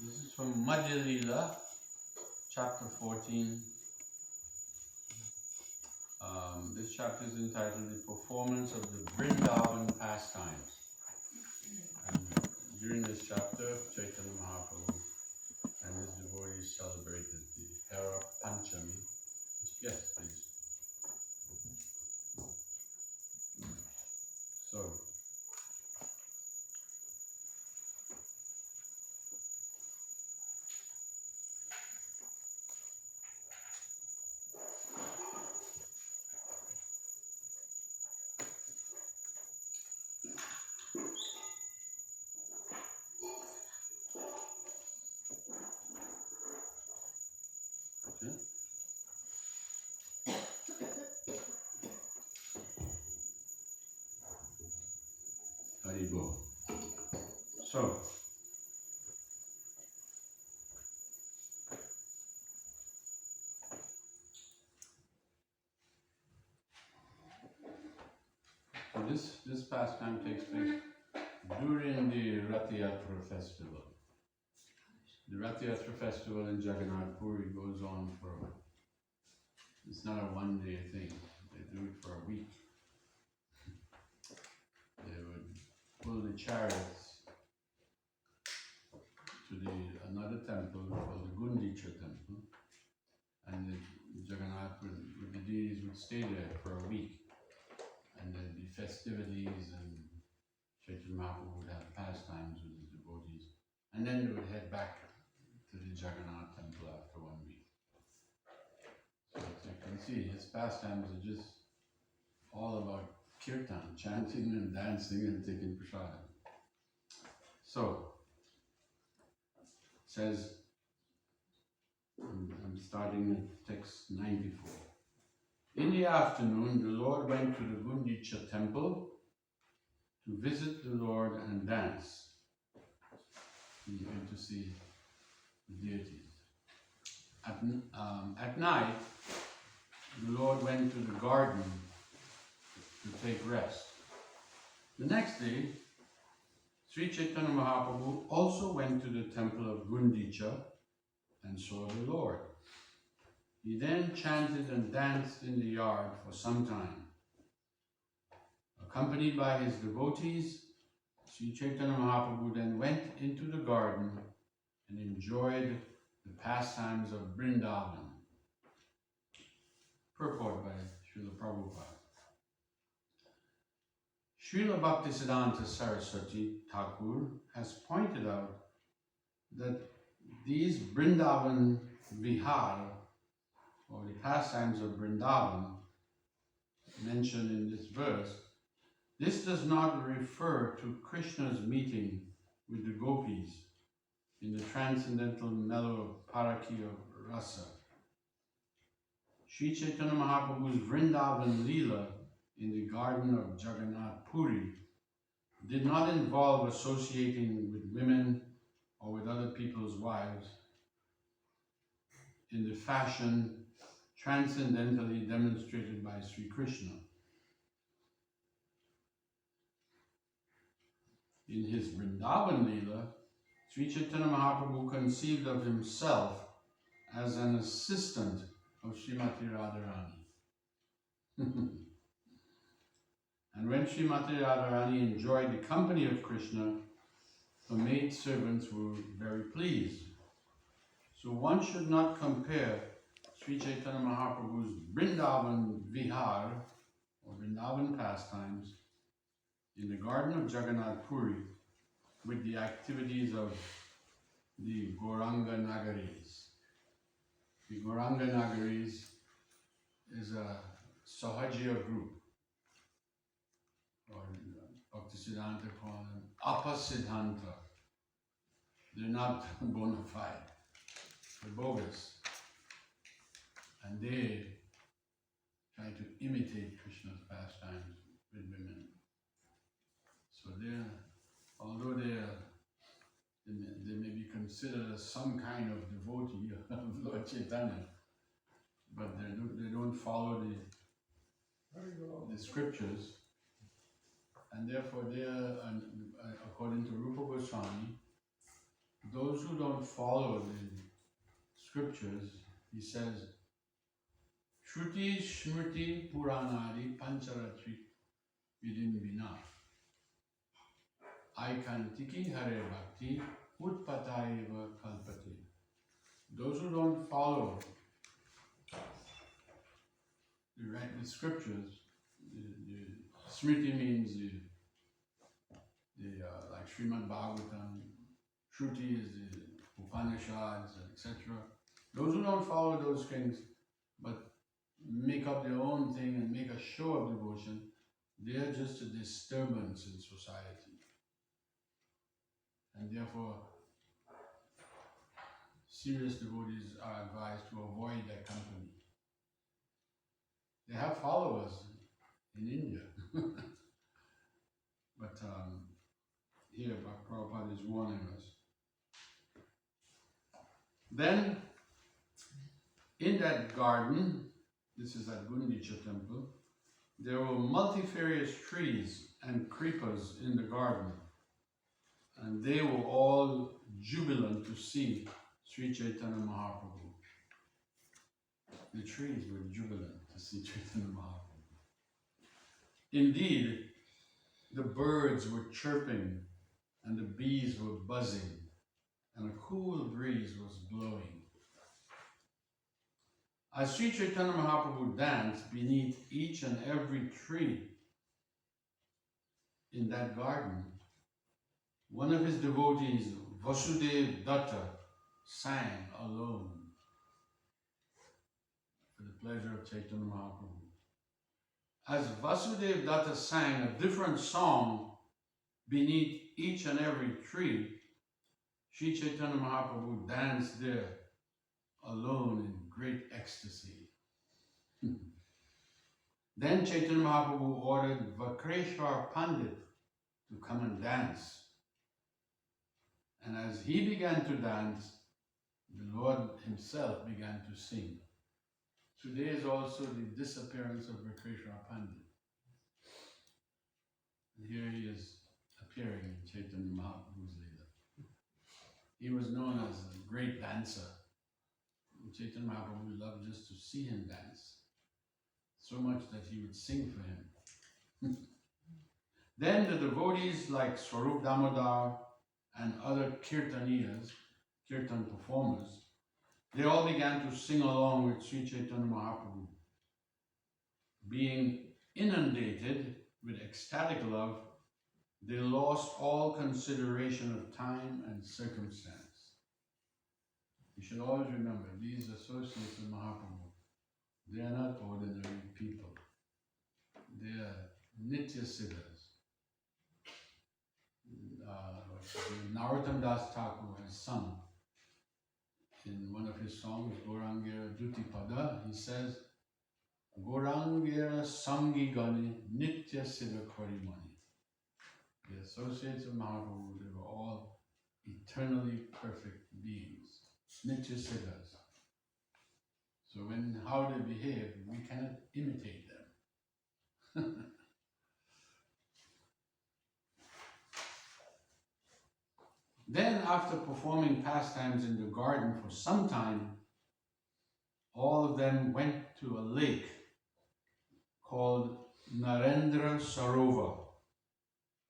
This is from Madhya Leela, chapter 14. This chapter is entitled The Performance of the Vrindavan Pastimes. And during this chapter, Chaitanya Mahaprabhu and his devotees celebrated the Hera Panchami. Yes, please. So, okay. Haribo. So, this pastime takes place during the Rath Yatra festival. The Rath Yatra festival in Jagannath Puri goes on for, it's not a one-day thing. They do it for a week. They would pull the chariots to another temple called the Gundicha temple, and the Jagannath with the deities would stay there for a week, and there'd be festivities, and Chaitanya Mahaprabhu would have pastimes with his devotees, and then they would head back to the Jagannath temple after 1 week. So as you can see, his pastimes are just all about kirtan, chanting and dancing and taking prasadam. So, it says, I'm starting at text 94. In the afternoon, the Lord went to the Gundicha temple to visit the Lord and dance. He went to see the deities. At night, the Lord went to the garden to take rest. The next day, Sri Chaitanya Mahaprabhu also went to the temple of Gundicha and saw the Lord. He then chanted and danced in the yard for some time. Accompanied by his devotees, Sri Chaitanya Mahaprabhu then went into the garden and enjoyed the pastimes of Vrindavan. Purport by Srila Prabhupada. Srila Bhaktisiddhanta Saraswati Thakur has pointed out that these Vrindavan Vihar, or the pastimes of Vrindavan, mentioned in this verse, this does not refer to Krishna's meeting with the gopis in the transcendental mellow paraki of rasa. Sri Chaitanya Mahaprabhu's Vrindavan Leela in the garden of Jagannath Puri did not involve associating with women or with other people's wives in the fashion transcendentally demonstrated by Sri Krishna. In his Vrindavan Leela, Sri Chaitanya Mahaprabhu conceived of himself as an assistant of Srimati Radharani. And when Srimati Radharani enjoyed the company of Krishna, the maid servants were very pleased. So one should not compare Sri Chaitanya Mahaprabhu's Vrindavan Vihar, or Vrindavan pastimes, in the garden of Jagannath Puri with the activities of the Gauranga Nagaris. The Gauranga Nagaris is a Sahajiya group, or Bhaktisiddhanta call them Apasiddhanta. They're not bona fide, they're bogus. And they try to imitate Krishna's pastimes with women. So although they may be considered as some kind of devotee of Lord Chaitanya, but they don't follow the scriptures, and therefore they are, according to Rupa Goswami, those those who don't follow the scriptures, he says, Shruti Shmriti Puranadi Pancharatri Vidinvina Aikantiki Hare Bhakti Utpataiva Kalpati. Those who don't follow the scriptures, the Smriti means like Srimad Bhagavatam, Shruti is the Upanishads, etc. Those who don't follow those things, but make up their own thing and make a show of devotion, they are just a disturbance in society. And therefore, serious devotees are advised to avoid their company. They have followers in India. But here, Prabhupada is warning us. Then, in that garden, this is at Gundicha temple, there were multifarious trees and creepers in the garden. And they were all jubilant to see Sri Chaitanya Mahaprabhu. The trees were jubilant to see Chaitanya Mahaprabhu. Indeed, the birds were chirping and the bees were buzzing and a cool breeze was blowing. As Sri Chaitanya Mahaprabhu danced beneath each and every tree in that garden, one of his devotees, Vasudev Datta, sang alone for the pleasure of Chaitanya Mahaprabhu. As Vasudev Datta sang a different song beneath each and every tree, Sri Chaitanya Mahaprabhu danced there alone in great ecstasy. Then Chaitanya Mahaprabhu ordered Vakreshwar Pandit to come and dance. And as he began to dance, the Lord himself began to sing. Today is also the disappearance of Vakreshwar Pandit. And here he is appearing in Chaitanya Mahaprabhu's Leela. He was known as a great dancer. And Chaitanya Mahaprabhu loved just to see him dance, so much that he would sing for him. Then the devotees like Swarup Damodar and other kirtaniyas, kirtan performers, they all began to sing along with Sri Chaitanya Mahaprabhu. Being inundated with ecstatic love, they lost all consideration of time and circumstance. You should always remember, these associates of Mahaprabhu, they are not ordinary people. They are Nitya Siddhas. Narottam Das Thakur has sung in one of his songs, Gaurangera Dutipada, he says, Gaurangera Sangi Gani Nitya Siddha Karimani. The associates of Mahaprabhu, they were all eternally perfect beings, Nitya Siddhas. So how they behave, we cannot imitate them. Then, after performing pastimes in the garden for some time, all of them went to a lake called Narendra Sarovar,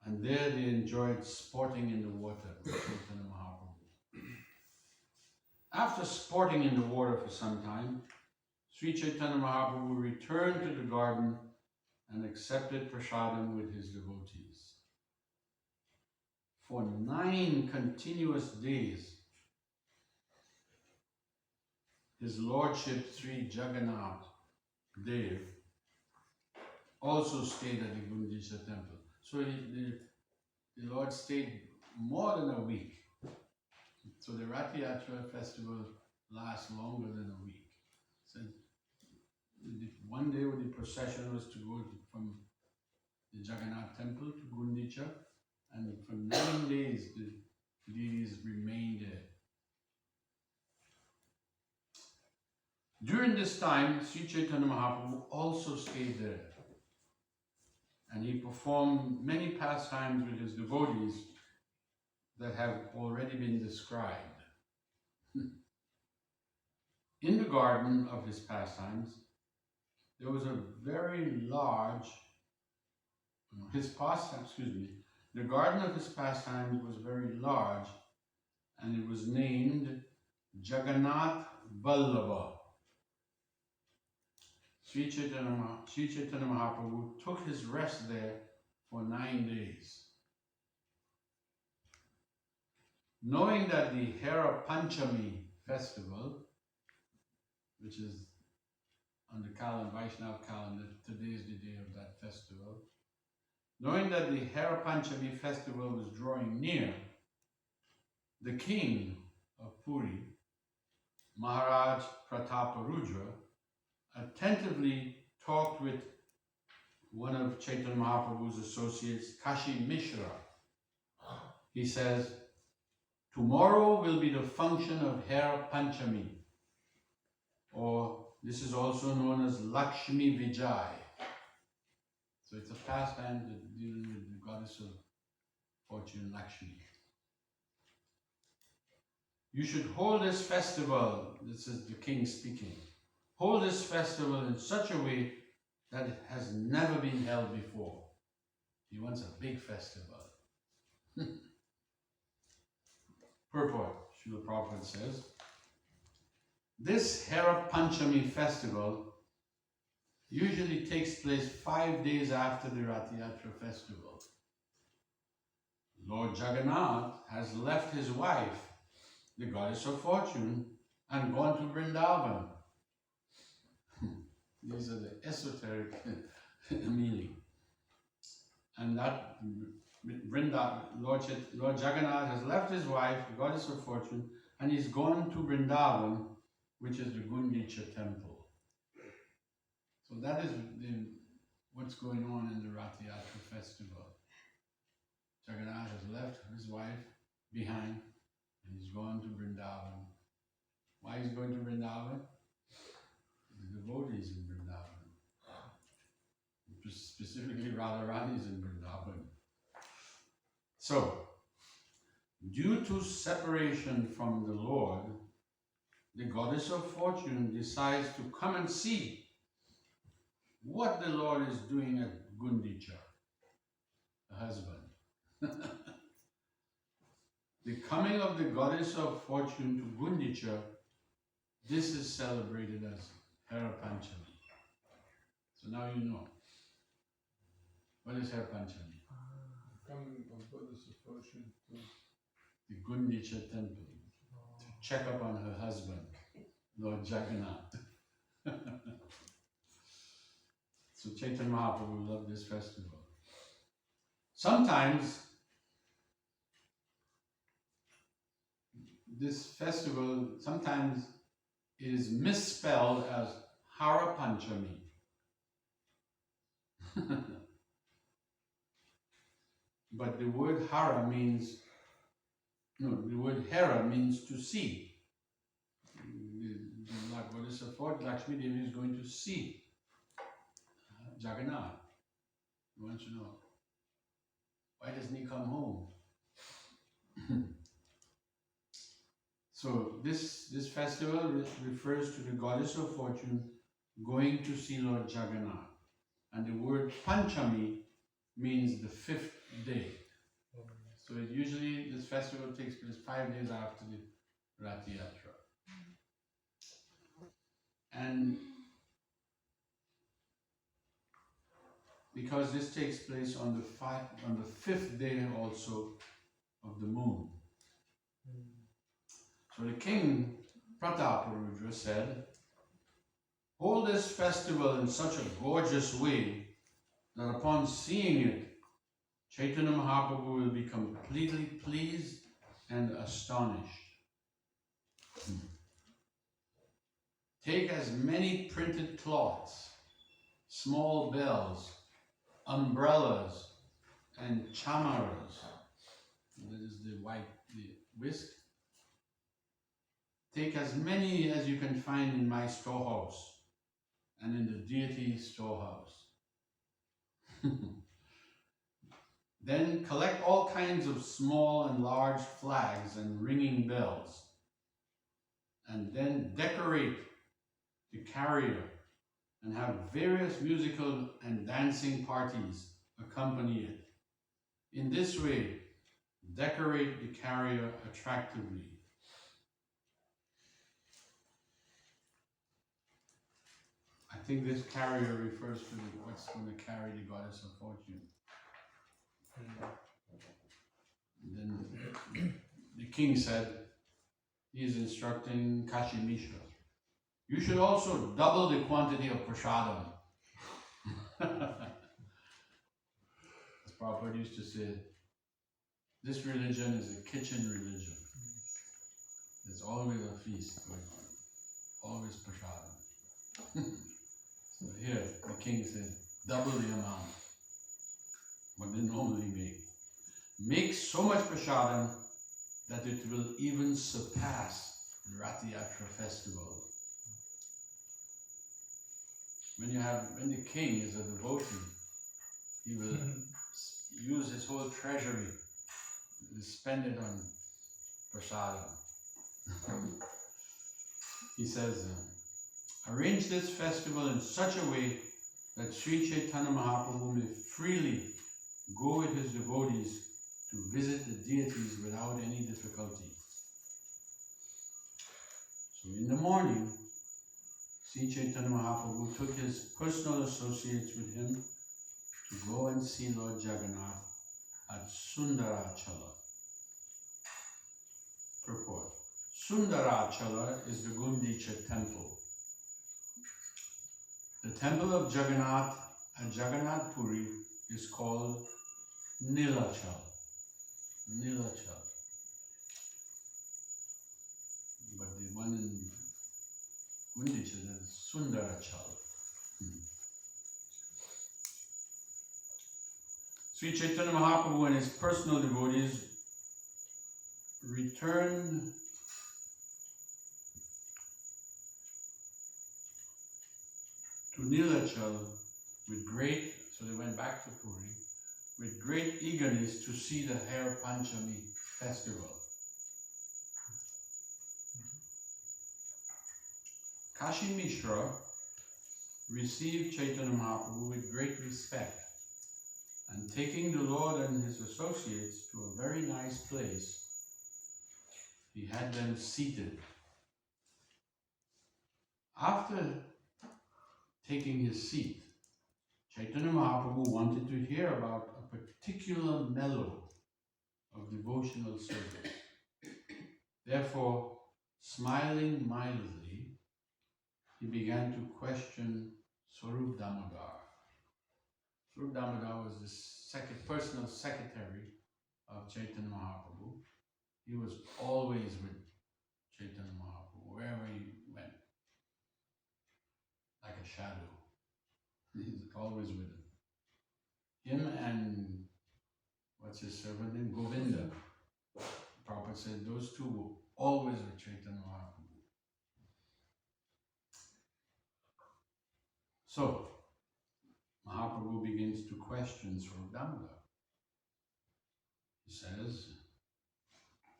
and there they enjoyed sporting in the water with Chaitanya Mahaprabhu. After sporting in the water for some time, Sri Chaitanya Mahaprabhu returned to the garden and accepted prasadam with his devotees. For 9 continuous days, His Lordship Sri Jagannath Dev also stayed at the Gundicha temple. So the Lord stayed more than a week. So the Rath Yatra festival lasts longer than a week. So one day when the procession was to go from the Jagannath temple to Gundicha, and for 9 days the deities remained there. During this time, Sri Chaitanya Mahaprabhu also stayed there, and he performed many pastimes with his devotees that have already been described. In the garden of his pastimes, there was a very large, the garden of his pastimes was very large, and it was named Jagannath Vallabha. Sri Chaitanya Mahaprabhu took his rest there for 9 days. Knowing that the Hera Panchami festival, which is on the calendar, Vaishnava calendar, today is the day of that festival. Knowing that the Hera Panchami festival was drawing near, the king of Puri, Maharaj Prataparudra, attentively talked with one of Chaitanya Mahaprabhu's associates, Kashi Mishra. He says, tomorrow will be the function of Hera Panchami, or this is also known as Lakshmi Vijay. So it's a pastime dealing with the goddess of fortune, Lakshmi. You should hold this festival, this is the king speaking, hold this festival in such a way that it has never been held before. He wants a big festival. Purport, Srila Prabhupada says, this Hera Panchami festival usually takes place 5 days after the Rath Yatra festival. Lord Jagannath has left his wife, the goddess of fortune, and gone to Vrindavan. These are the esoteric meaning. And that Lord Jagannath has left his wife, the goddess of fortune, and he's gone to Vrindavan, which is the Gundicha temple. So that is what's going on in the Rath Yatra festival. Jagannath has left his wife behind, and he's gone to Vrindavan. Why is he going to Vrindavan? The devotees in Vrindavan. Specifically Radharani is in Vrindavan. So, due to separation from the Lord, the goddess of fortune decides to come and see what the Lord is doing at Gundicha, the husband. The coming of the goddess of fortune to Gundicha, this is celebrated as Hera Panchami. So now you know. What is Hera Panchami? Coming of goddess of fortune to the Gundicha temple to check up on her husband, Lord Jagannath. So Chaitanya Mahaprabhu loved this festival. Sometimes this festival, sometimes it is misspelled as Hara Panchami. But the word Hara means, no, the word Hera means to see. The goddess of fortune, Lakshmi Devi, is going to see Jagannath. He wants to know, why doesn't he come home? So this festival refers to the goddess of fortune going to see Lord Jagannath. And the word Panchami means the 5th day. So usually this festival takes place 5 days after the Rath Yatra. And because this takes place on the 5th day also of the moon. So the king, Prataparudra, said, hold this festival in such a gorgeous way that upon seeing it, Chaitanya Mahaprabhu will be completely pleased and astonished. Take as many printed cloths, small bells, umbrellas, and chamaras. That is the whisk. Take as many as you can find in my storehouse and in the deity's storehouse. Then collect all kinds of small and large flags and ringing bells. and then decorate the carrier and have various musical and dancing parties accompany it. In this way, decorate the carrier attractively. I think this carrier refers to what's going to carry the goddess of fortune. And then the king said, he is instructing Kashi Mishra, you should also double the quantity of prasadam. As Prabhupada used to say, this religion is a kitchen religion. There's always a feast going on, always prasadam. So here, the king said, double the amount what they normally make. Make so much prasadam that it will even surpass the Rath Yatra festival. When the king is a devotee, he will use his whole treasury to spend it on prasadam. He says, arrange this festival in such a way that Sri Chaitanya Mahaprabhu may freely go with his devotees to visit the deities without any difficulty. So in the morning, Sri Chaitanya Mahaprabhu took his personal associates with him to go and see Lord Jagannath at Sundarachala. Purport. Sundarachala is the Gundicha temple. The temple of Jagannath at Jagannath Puri is called Nilachal. Nilachal. But the one in Gundicha is Sundarachal. Sri Chaitanya Mahaprabhu and his personal devotees returned to Nilachal with great, so they went back to Puri, with great eagerness to see the Hera Panchami festival. Kashi Mishra received Chaitanya Mahaprabhu with great respect, and taking the Lord and his associates to a very nice place, he had them seated. After taking his seat, Chaitanya Mahaprabhu wanted to hear about a particular mellow of devotional service. Therefore, smiling mildly, he began to question Swarup Damodar. Swarup Damodar was the personal secretary of Chaitanya Mahaprabhu. He was always with Chaitanya Mahaprabhu, wherever he went, like a shadow. He's always with him. Him and, what's his servant name? Govinda. Prabhupada said those two were always with Chaitanya Mahaprabhu. So, Mahaprabhu begins to question Swarup Damodar. He says,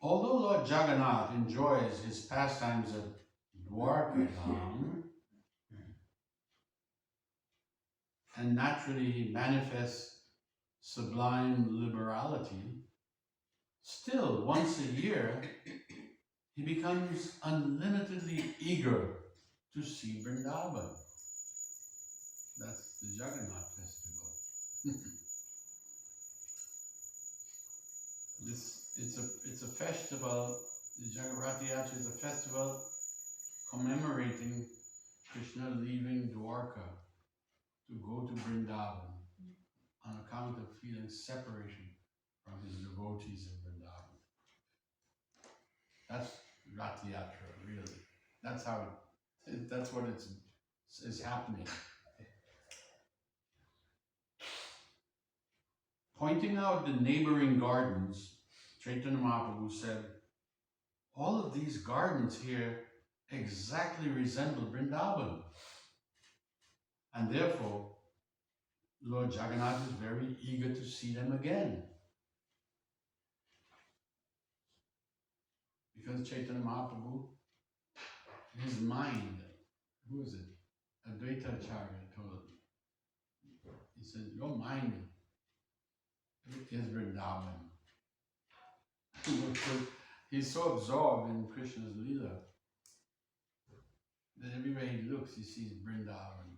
although Lord Jagannath enjoys his pastimes at Dwarkadham, and naturally he manifests sublime liberality, still once a year he becomes unlimitedly eager to see Vrindavan. That's the Jagannath festival. It's a festival. The Jagannath Yatra is a festival commemorating Krishna leaving Dwarka to go to Vrindavan on account of feeling separation from his devotees in Vrindavan. That's Rath Yatra, really. That's how that's what is happening. Pointing out the neighboring gardens, Chaitanya Mahaprabhu said, all of these gardens here exactly resemble Vrindavan. And therefore, Lord Jagannath is very eager to see them again. Because Chaitanya Mahaprabhu his mind, who is it? Advaita Acharya told him. He said, your mind is Vrindavan. He's so absorbed in Krishna's Leela that everywhere he looks, he sees Vrindavan.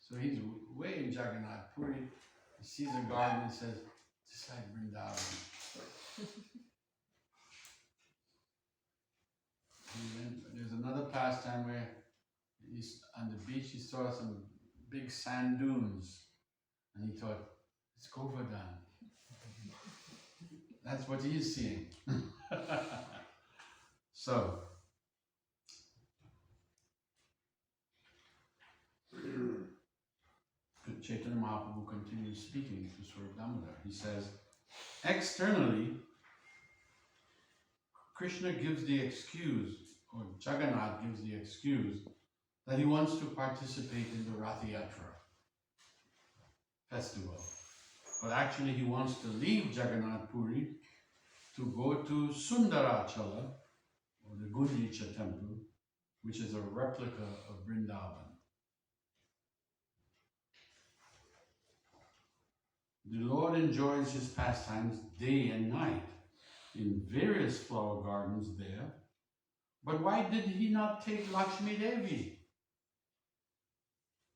So he's way in Jagannath Puri. He sees a garden and says, just like Vrindavan. There's another pastime where he's on the beach, he saw some big sand dunes, and he thought, it's Govardhan. That's what he's seeing. So, Chaitanya Mahaprabhu continues speaking to Swarup Damodar. He says, externally, Krishna gives the excuse, or Jagannath gives the excuse, that he wants to participate in the Rath Yatra festival. But actually he wants to leave Jagannath Puri to go to Sundarachala, or the Gundicha temple, which is a replica of Vrindavan. The Lord enjoys his pastimes day and night in various flower gardens there. But why did he not take Lakshmi Devi?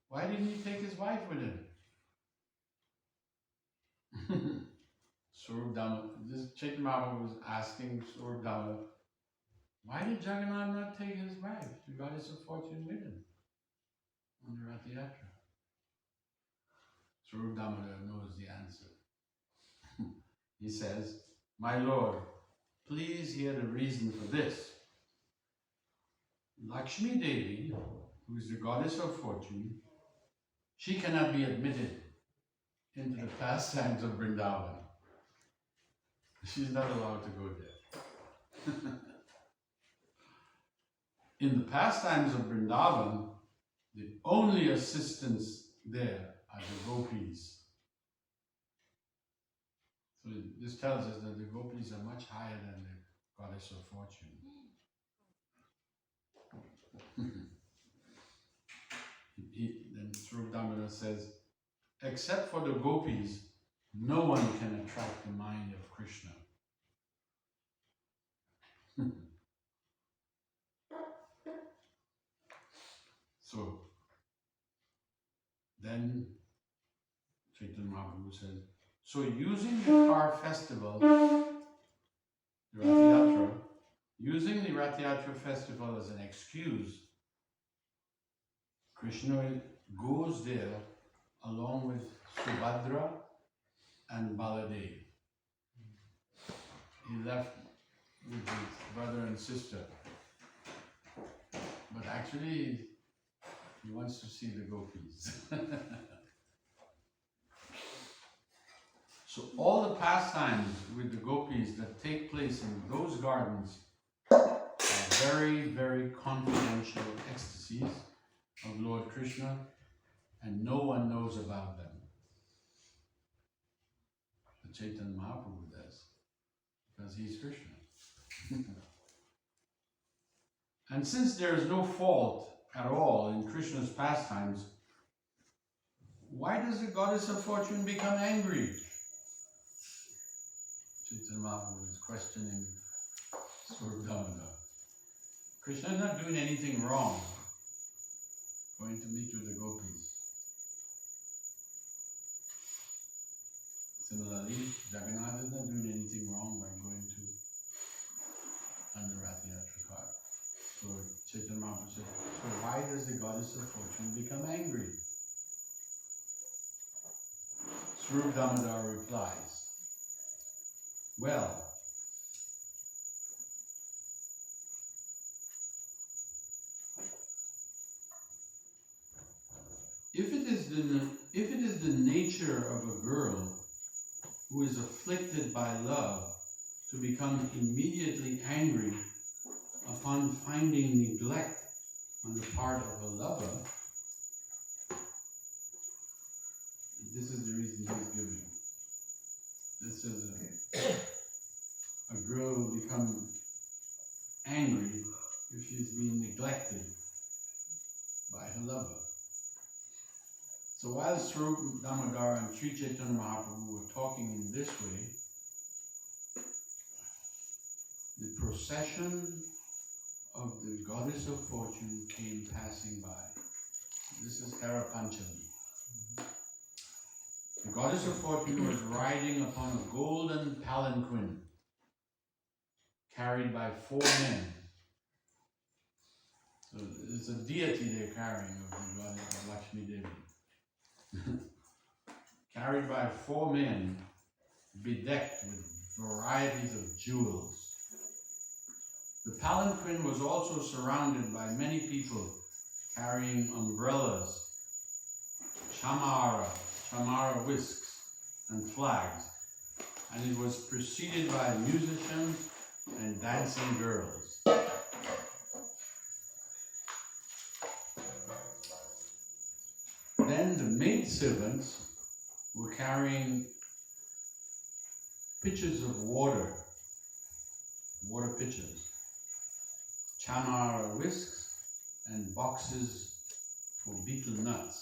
Why didn't he take his wife with him? Swarup Damodar, this Chaitanya Mahaprabhu was asking Swarup Damodar, why did Jagannath not take his wife, the goddess of fortune, with him on the Rath Yatra? Swarup Damodar knows the answer. He says, my Lord, please hear the reason for this. Lakshmi Devi, who is the goddess of fortune, she cannot be admitted into the pastimes of Vrindavan. She's not allowed to go there. In the pastimes of Vrindavan, the only assistants there are the gopis. So this tells us that the gopis are much higher than the goddess of fortune. Then Swarup Damodar says, except for the gopis, no one can attract the mind of Krishna. So then Chaitanya Mahaprabhu says, so using the car festival, the Rath Yatra, using the Rath Yatra festival as an excuse, Krishna goes there along with Subhadra and Baladev. He left with his brother and sister, but actually he wants to see the gopis. So all the pastimes with the gopis that take place in those gardens are very, very confidential ecstasies of Lord Krishna, and no one knows about them. But Chaitanya Mahaprabhu does, because he's Krishna. And since there is no fault at all in Krishna's pastimes, why does the goddess of fortune become angry? Chaitanya Mahaprabhu is questioning Swarup Damodar. Krishna is not doing anything wrong going to meet with the gopis. Similarly, Jagannath is not doing anything wrong by going to on the Rath Yatra cart. So Chaitanya Mahaprabhu said, so why does the goddess of fortune become angry? Swarup Damodar replies, well, if it is the nature of a girl who is afflicted by love to become immediately angry upon finding neglect on the part of a lover, this is the reason he's giving. This is a girl will become angry if she's being neglected by her lover. So while Swarup Damodar and Sri Chaitanya Mahaprabhu were talking in this way, the procession of the goddess of fortune came passing by. This is Hera Panchami. The goddess of fortune was riding upon a golden palanquin carried by 4 men. So it's a deity they're carrying of the goddess of Agnideva. Carried by 4 men, bedecked with varieties of jewels. The palanquin was also surrounded by many people carrying umbrellas, chamara whisks, and flags, and it was preceded by musicians and dancing girls. Then the maidservants were carrying pitchers of water pitchers, chamara whisks, and boxes for betel nuts.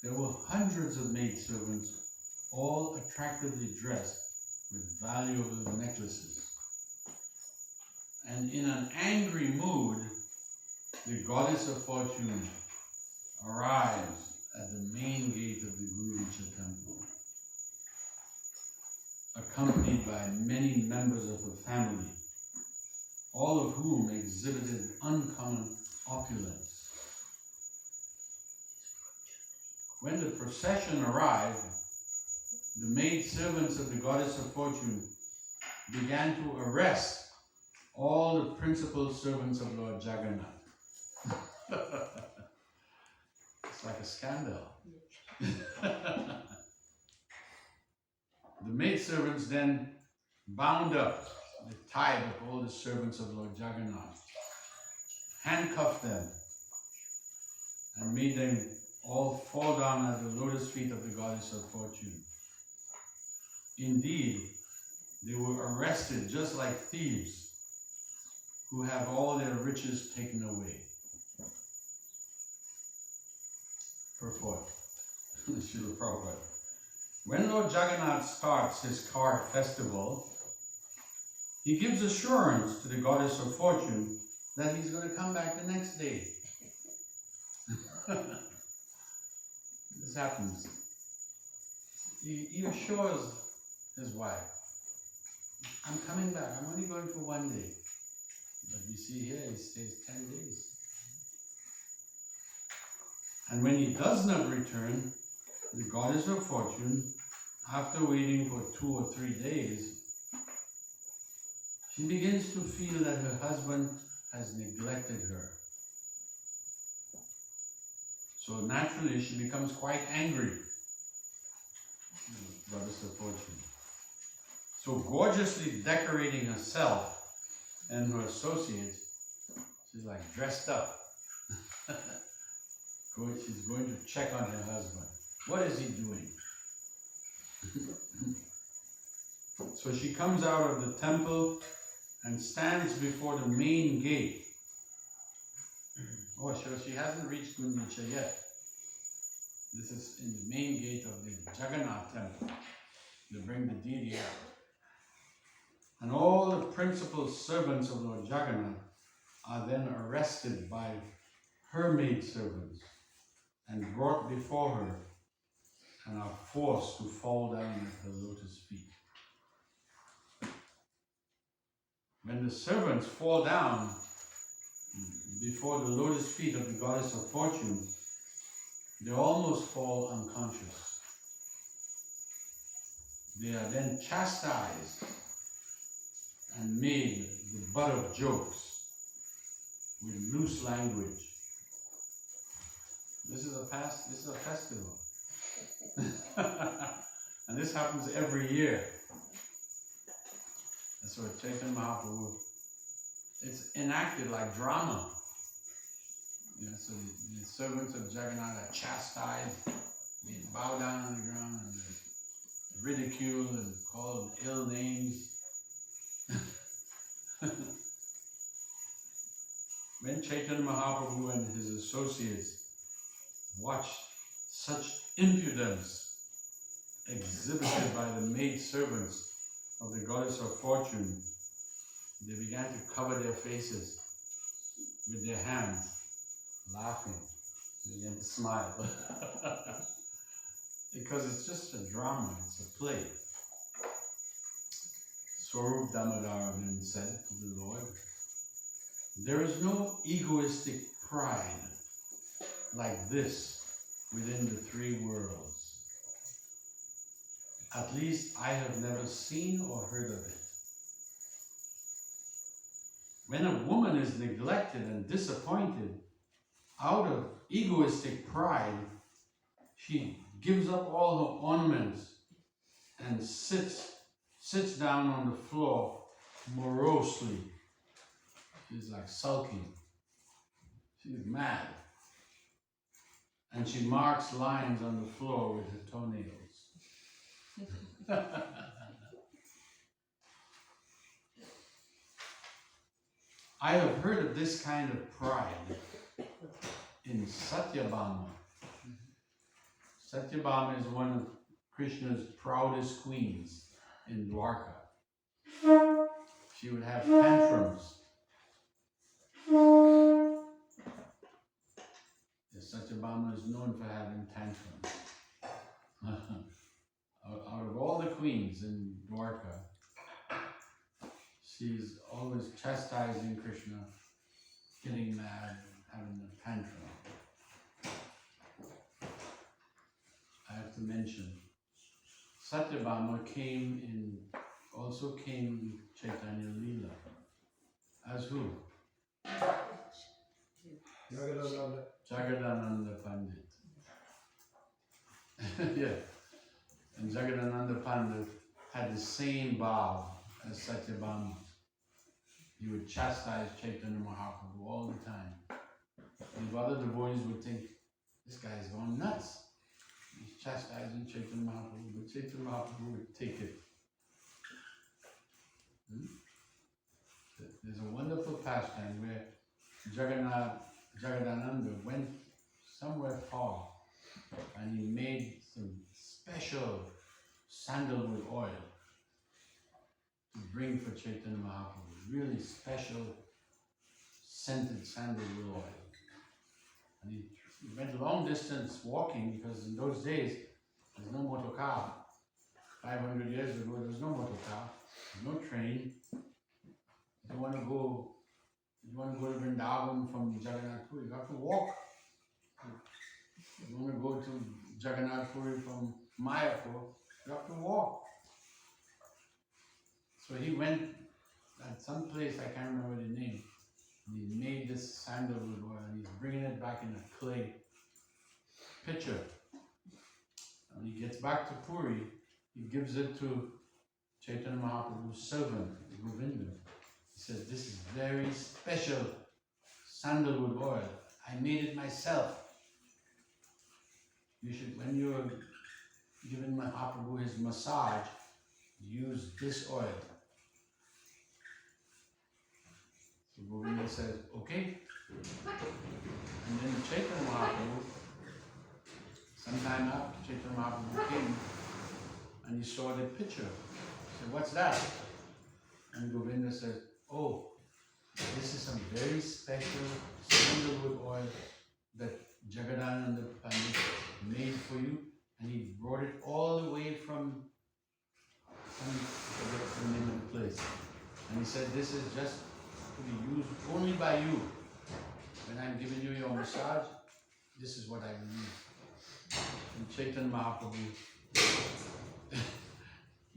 There were hundreds of maidservants, all attractively dressed with valuable necklaces. And in an angry mood, the goddess of fortune arrives at the main gate of the Gundicha temple, accompanied by many members of her family, all of whom exhibited uncommon opulence. When the procession arrived, the maidservants of the goddess of fortune began to arrest all the principal servants of Lord Jagannath. It's like a scandal. The maidservants then bound up, they tied up all the servants of Lord Jagannath, handcuffed them, and made them all fall down at the lotus feet of the goddess of fortune. Indeed, they were arrested just like thieves who have all their riches taken away. Purport. Srila Prabhupada. When Lord Jagannath starts his card festival, he gives assurance to the goddess of fortune that he's going to come back the next day. This happens. He assures his wife, I'm coming back, I'm only going for 1 day. But we see here he stays 10 days. And when he does not return, the goddess of fortune, after waiting for 2 or 3 days, she begins to feel that her husband has neglected her. So naturally she becomes quite angry, the goddess of fortune. So gorgeously decorating herself and her associates, she's like dressed up. She's going to check on her husband. What is he doing? So she comes out of the temple and stands before the main gate. Oh, sure, she hasn't reached Gundicha yet. This is in the main gate of the Jagannath temple. They bring the deity out. And all the principal servants of Lord Jagannath are then arrested by her maidservants and brought before her and are forced to fall down at her lotus feet. When the servants fall down before the lotus feet of the goddess of fortune, they almost fall unconscious. They are then chastised and made the butt of jokes with loose language. This is a festival. And this happens every year. And so Chaitanya Mahaprabhu, it's enacted like drama. You know, so the servants of Jagannath are chastised, they bow down on the ground and ridiculed and called ill names. when Chaitanya Mahaprabhu and his associates watched such impudence exhibited by the maid servants of the goddess of fortune, they began to cover their faces with their hands, laughing. They began to smile. Because it's just a drama, it's a play. Swarup Damodar then said to the Lord, there is no egoistic pride like this within the three worlds. At least I have never seen or heard of it. When a woman is neglected and disappointed out of egoistic pride, she gives up all her ornaments and sits down on the floor morosely. She's like sulking. She's mad. And she marks lines on the floor with her toenails. I have heard of this kind of pride in Satyabhama. Satyabhama is one of Krishna's proudest queens in Dwarka. She would have tantrums. Satyabhama is known for having tantrums. Out of all the queens in Dwarka, she's always chastising Krishna, getting mad, having a tantrum. I have to mention, Satyabhama also came in Chaitanya Leela. As who? Jagadananda Pandit. Yeah. And Jagadananda Pandit had the same bhav as Satyabhama. He would chastise Chaitanya Mahaprabhu all the time. And other devotees would think, this guy is going nuts. He's chastising Chaitanya Mahaprabhu, but Chaitanya Mahaprabhu would take it. There's a wonderful pastime where Jagadananda went somewhere far and he made some special sandalwood oil to bring for Chaitanya Mahaprabhu. Really special scented sandalwood oil. And he went a long distance walking because in those days there's no motor car. 500 years ago there was no motor car, no train. If you want to go to Vrindavan from Jagannath Puri, you have to walk. If you want to go to Jagannath Puri from Mayapur, you have to walk. So he went at some place, I can't remember the name, and he made this sandalwood oil and he's bringing it back in a clay pitcher. And when he gets back to Puri, he gives it to Chaitanya Mahaprabhu's servant, Govinda. He says, this is very special sandalwood oil. I made it myself. You should, when you're giving Mahaprabhu his massage, use this oil. So Govinda says, okay. And then Chaitanya Mahaprabhu, sometime after Chaitanya Mahaprabhu came, and he saw the picture. He said, what's that? And Govinda says, oh, this is some very special sandalwood oil that Jagadananda Pandit made for you, and he brought it all the way from the name of the place. And he said, this is just to be used only by you. When I'm giving you your massage, this is what I will use. And Chaitanya Mahaprabhu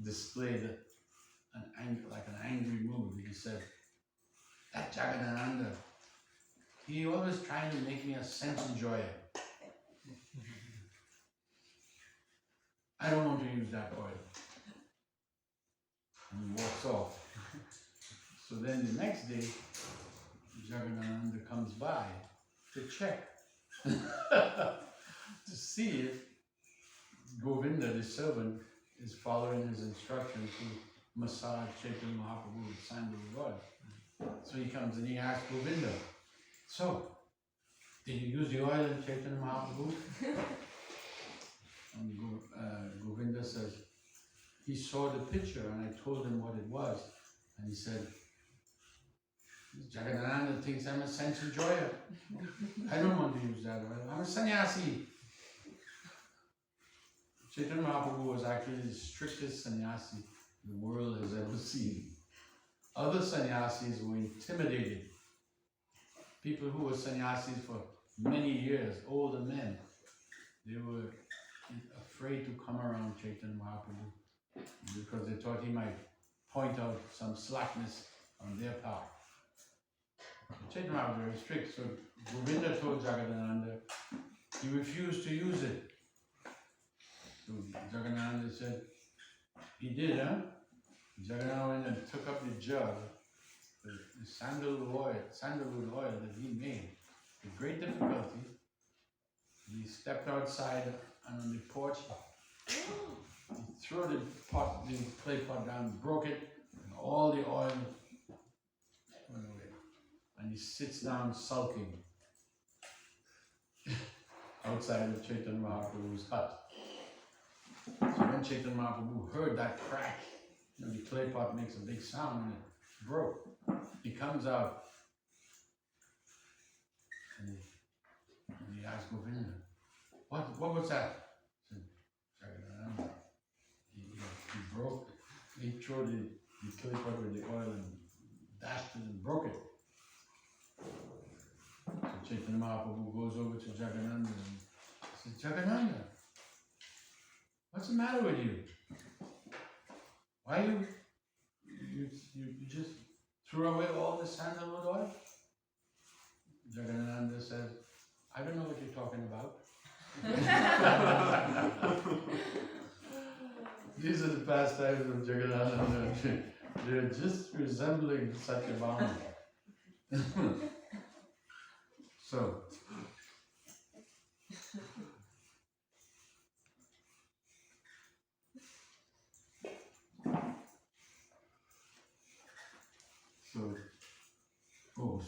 displayed like an angry mood. He said, that Jagadananda, he always trying to make me a sense enjoyer. I don't want to use that oil. And he walks off. So then the next day, Jagadananda comes by to check, to see if Govinda, the servant, is following his instructions to massage Chaitanya Mahaprabhu with sandalwood oil. So he comes and he asks Govinda, So, did you use the oil in Chaitanya Mahaprabhu? And Govinda says, he saw the picture and I told him what it was. And he said, Jagadananda thinks I'm a sense enjoyer. I don't want to use that oil. I'm a sannyasi. Chaitanya Mahaprabhu was actually the strictest sannyasi the world has ever seen. Other sannyasis were intimidated. People who were sannyasis for many years, older men, they were afraid to come around Chaitanya Mahaprabhu because they thought he might point out some slackness on their part. Chaitanya Mahaprabhu was very strict, so Govinda told Jagadananda, he refused to use it. So Jagadananda said, he did, huh? Jagadananda went and took up the jug, the sandalwood oil that he made with great difficulty. He stepped outside and on the porch, he threw the clay pot down, broke it, and all the oil went away. And he sits down sulking outside of Chaitanya Mahaprabhu's hut. So when Chaitanya Mahaprabhu heard that crack, the clay pot makes a big sound and it broke. He comes out and he asked Govinda, what was that? He said, he broke it. He threw the clay pot with the oil and dashed it and broke it. So Chaitanya Mahaprabhu goes over to Jagadananda and says, Jagadananda, what's the matter with you? Why you just threw away all the sandalwood oil? Jagadananda says, I don't know what you're talking about. These are the pastimes of Jagadananda. They're just resembling Satyabhama. So,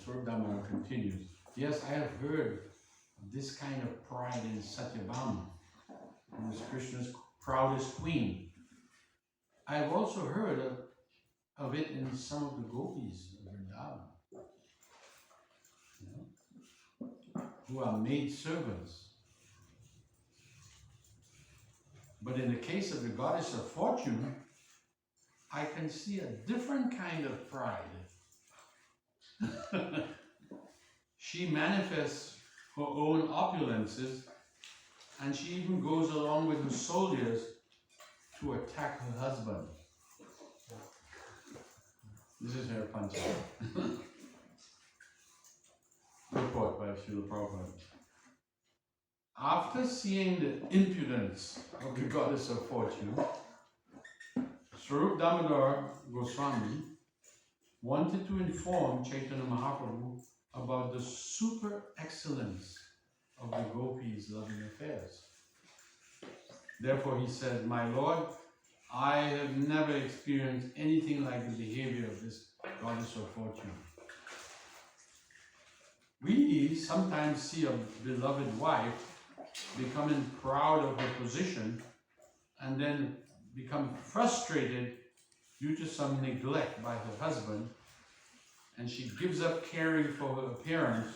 Swargadamana continues. Yes, I have heard of this kind of pride in Satyabhama, who is Krishna's proudest queen. I have also heard of it in some of the gopis of Vrindavan, who are maid servants. But in the case of the goddess of fortune, I can see a different kind of pride. She manifests her own opulences, and she even goes along with her soldiers to attack her husband. This is her Panchami. Report by Srila Prabhupada. After seeing the impudence of the goddess of fortune, Swarup Damodar Goswami wanted to inform Chaitanya Mahaprabhu about the super excellence of the gopis' loving affairs. Therefore he said, My Lord, I have never experienced anything like the behavior of this goddess of fortune. We sometimes see a beloved wife becoming proud of her position and then become frustrated due to some neglect by her husband, and she gives up caring for her appearance,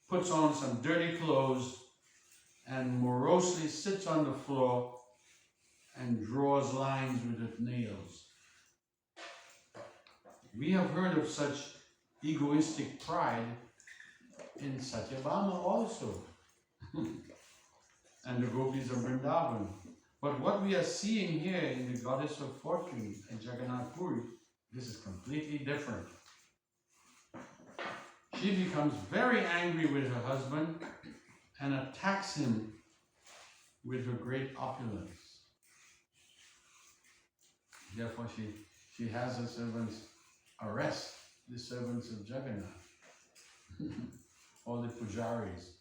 puts on some dirty clothes, and morosely sits on the floor and draws lines with her nails. We have heard of such egoistic pride in Satyabhama also, and the gopis of Vrindavan. But what we are seeing here in the goddess of fortune in Jagannath Puri, this is completely different. She becomes very angry with her husband and attacks him with her great opulence. Therefore, she has her servants arrest the servants of Jagannath, all the pujaris.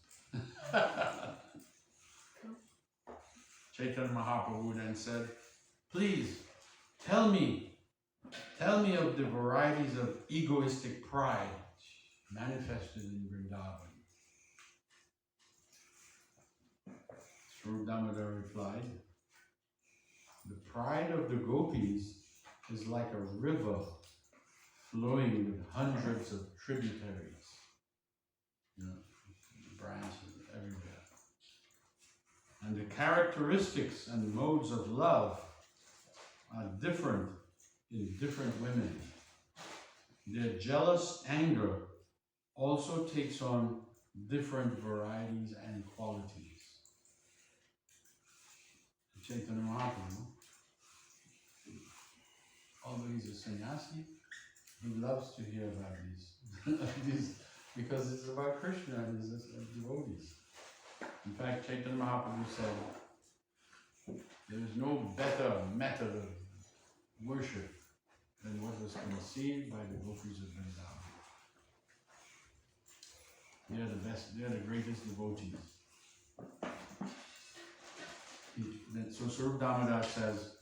Chaitanya Mahaprabhu then said, please, tell me of the varieties of egoistic pride manifested in Vrindavan. Swarup Damodar replied, the pride of the gopis is like a river flowing with hundreds of tributaries, branches everywhere. And the characteristics and modes of love are different in different women. Their jealous anger also takes on different varieties and qualities. Chaitanya Mahaprabhu, although he's a sannyasi, he loves to hear about these because it's about Krishna and his devotees. In fact, Chaitanya Mahaprabhu said, there is no better method of worship than what was conceived by the gopis of Vrindavan. They are the best, they are the greatest devotees. So Swarup Damodar says,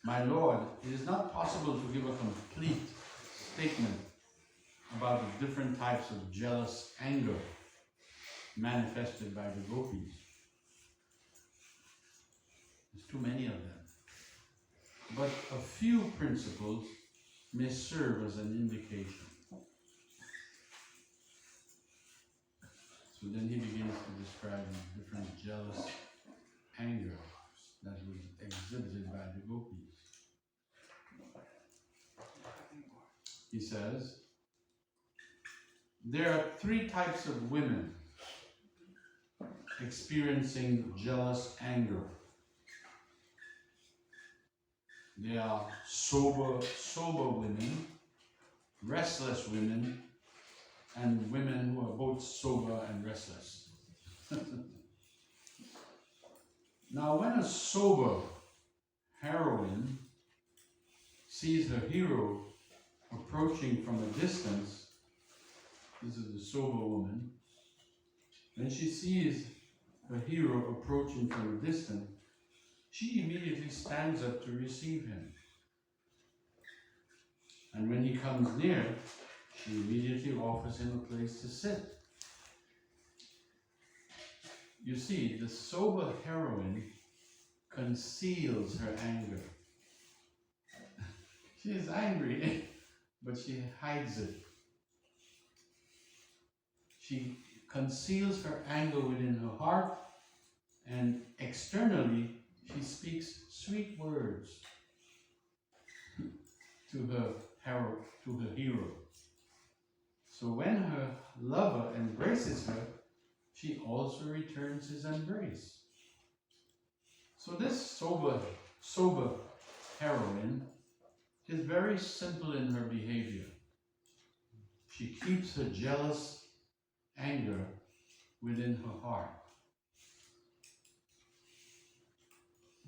my Lord, it is not possible to give a complete statement about the different types of jealous anger manifested by the gopis. There's too many of them. But a few principles may serve as an indication. So then he begins to describe the different jealous anger that was exhibited by the gopis. He says, there are three types of women experiencing jealous anger. They are sober women, restless women, and women who are both sober and restless. Now, when a sober heroine sees her hero approaching from a distance, this is the sober woman, when she sees her hero approaching from a distance, she immediately stands up to receive him. And when he comes near, she immediately offers him a place to sit. You see, the sober heroine conceals her anger. She is angry, but she hides it. She conceals her anger within her heart, and externally she speaks sweet words to her hero. So when her lover embraces her, she also returns his embrace. So this sober heroine is very simple in her behavior. She keeps her jealous anger within her heart.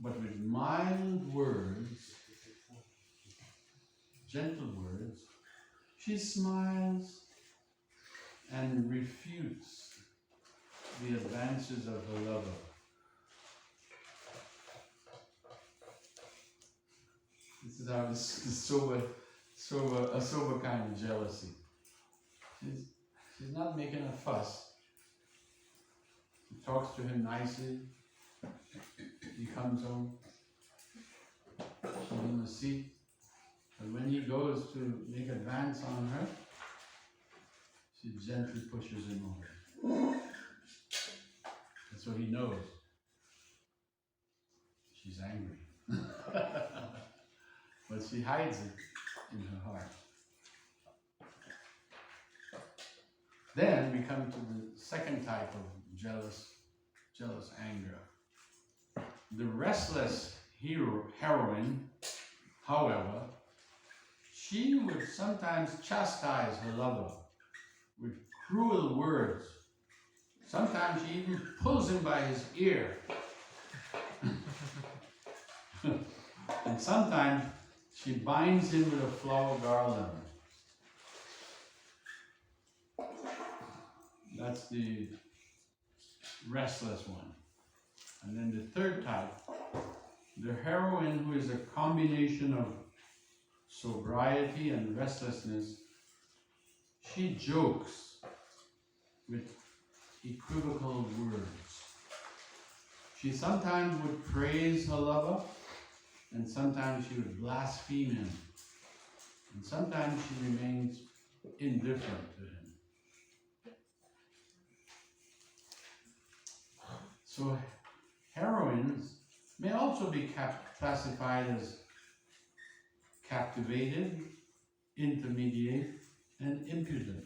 But with mild words, gentle words, she smiles and refutes the advances of her lover. This is how a sober kind of jealousy. She's not making a fuss. She talks to him nicely. He comes home. She's in the seat. But when he goes to make advance on her, she gently pushes him over. So he knows she's angry. But she hides it in her heart. Then we come to the second type of jealous anger. The restless heroine, however, she would sometimes chastise her lover with cruel words. Sometimes she even pulls him by his ear. And sometimes she binds him with a flower garland. That's the restless one. And then the third type, the heroine who is a combination of sobriety and restlessness, she jokes with equivocal words. She sometimes would praise her lover, and sometimes she would blaspheme him, and sometimes she remains indifferent to him. So heroines may also be classified as captivated, intermediate, and impudent.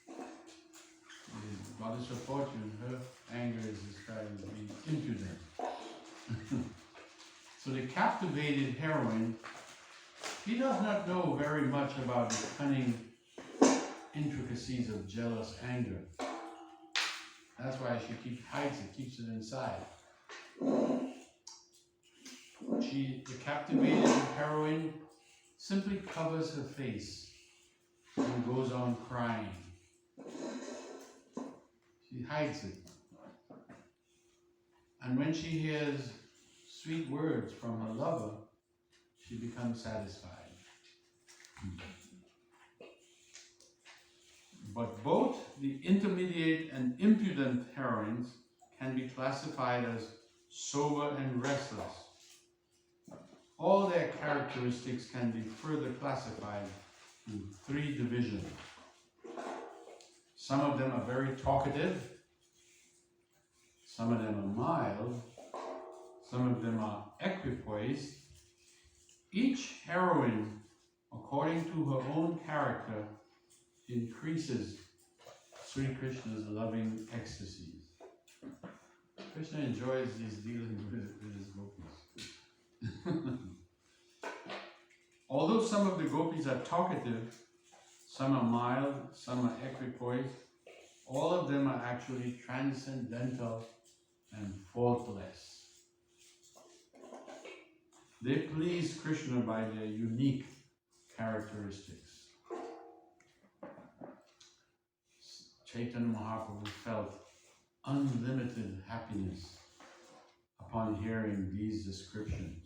The goddess of fortune, her anger is described as being impudent. So the captivated heroine, she does not know very much about the cunning intricacies of jealous anger. That's why she hides it, keeps it inside. The captivated heroine simply covers her face and goes on crying. She hides it. And when she hears sweet words from her lover, she becomes satisfied. But both the intermediate and impudent heroines can be classified as sober and restless. All their characteristics can be further classified in 3 divisions. Some of them are very talkative, some of them are mild, some of them are equipoised. Each heroine, according to her own character, increases Sri Krishna's loving ecstasies. Krishna enjoys these dealings with his gopis. Although some of the gopis are talkative, some are mild, some are equipoised, all of them are actually transcendental and faultless. They please Krishna by their unique characteristics. Chaitanya Mahaprabhu felt unlimited happiness upon hearing these descriptions.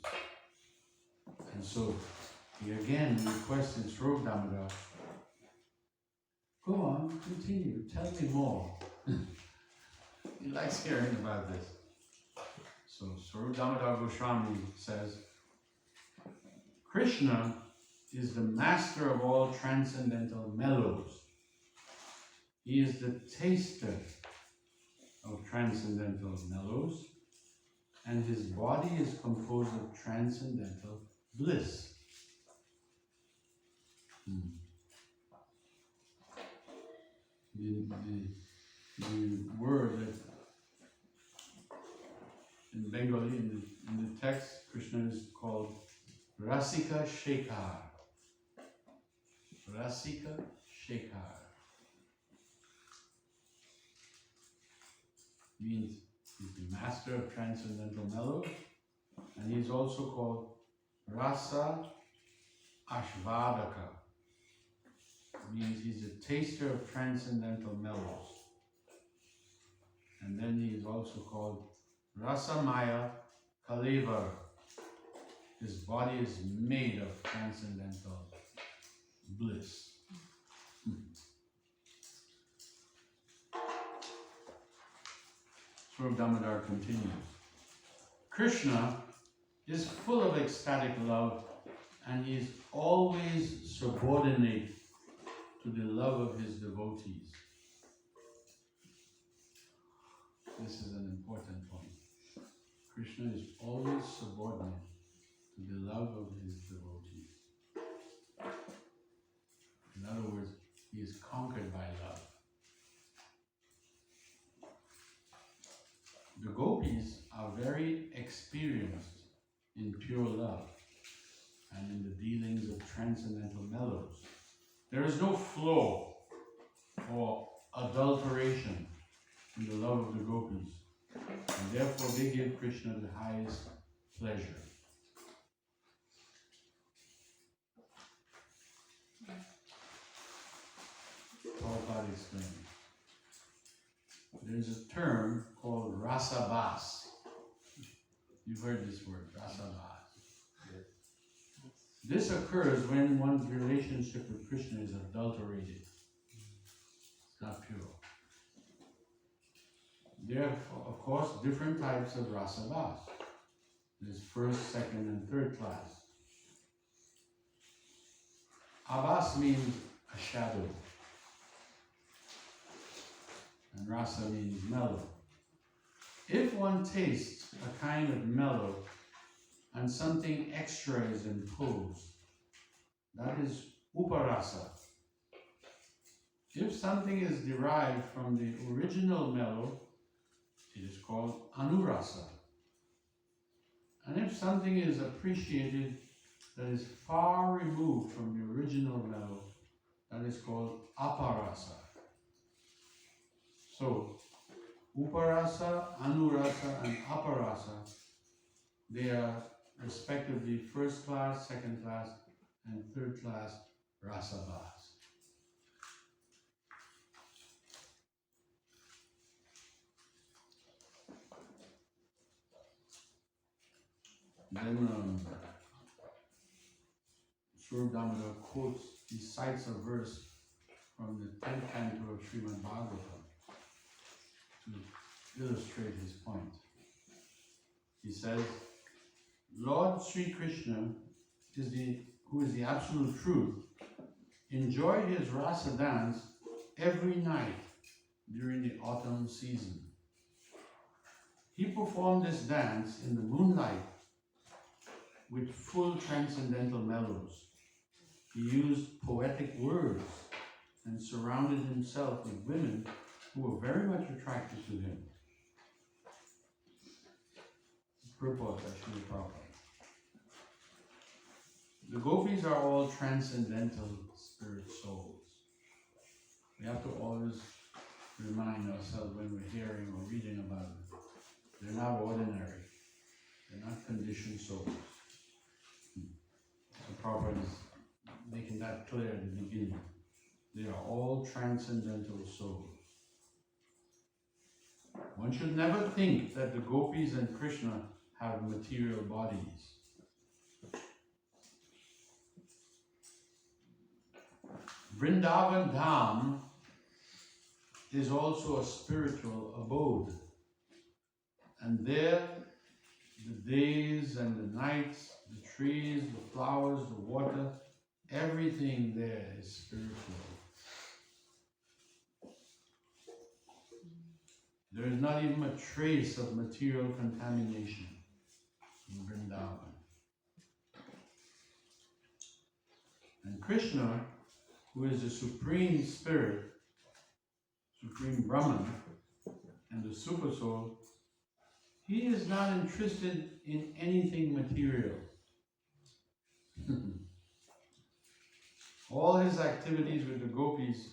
And so he again requested Swarup Damodar, go on, continue, tell me more. He likes hearing about this. So Swarup Damodar Goswami says, Krishna is the master of all transcendental mellows. He is the taster of transcendental mellows, and his body is composed of transcendental bliss. The word that in Bengali, in the text, Krishna is called Rasika Shekhar. Rasika Shekhar means he's the master of transcendental mellows, and he's also called Rasa Ashvadaka. Means he's a taster of transcendental mellows. And then he is also called Rasamaya Kalevar. His body is made of transcendental bliss. Swarup Damodar continues. Krishna is full of ecstatic love, and he is always subordinate to the love of his devotees. This is an important point. Krishna is always subordinate to the love of his devotees. In other words, he is conquered by love. The gopis are very experienced in pure love and in the dealings of transcendental mellows. There is no flaw or adulteration in the love of the gopis, and therefore they give Krishna the highest pleasure. Prabhupada explained. There's a term called rasabas. You've heard this word, rasabas. This occurs when one's relationship with Krishna is adulterated. It's not pure. There are, of course, different types of rasavas. There's first, second, and third class. Abhas means a shadow. And rasa means mellow. If one tastes a kind of mellow and something extra is imposed, that is uparasa. If something is derived from the original mellow, it is called anurasa. And if something is appreciated that is far removed from the original mellow, that is called aparasa. So, uparasa, anurasa, and aparasa, they are respectively first class, second class, and third class rasavas. Then Swarup Damodar quotes, he cites a verse from the 10th canto of Srimad Bhagavatam to illustrate his point. He says, Lord Sri Krishna, who is the absolute truth, enjoyed his rasa dance every night during the autumn season. He performed this dance in the moonlight with full transcendental mellows. He used poetic words and surrounded himself with women who were very much attracted to him. Purport by Srila Prabhupada. The gopis are all transcendental spirit souls. We have to always remind ourselves when we're hearing or reading about them. They're not ordinary. They're not conditioned souls. The Prabhupada is making that clear at the beginning. They are all transcendental souls. One should never think that the gopis and Krishna have material bodies. Vrindavan Dham is also a spiritual abode. And there, the days and the nights, the trees, the flowers, the water, everything there is spiritual. There is not even a trace of material contamination in Vrindavan. And Krishna, who is the Supreme Spirit, Supreme Brahman, and the Super Soul, he is not interested in anything material. All his activities with the gopis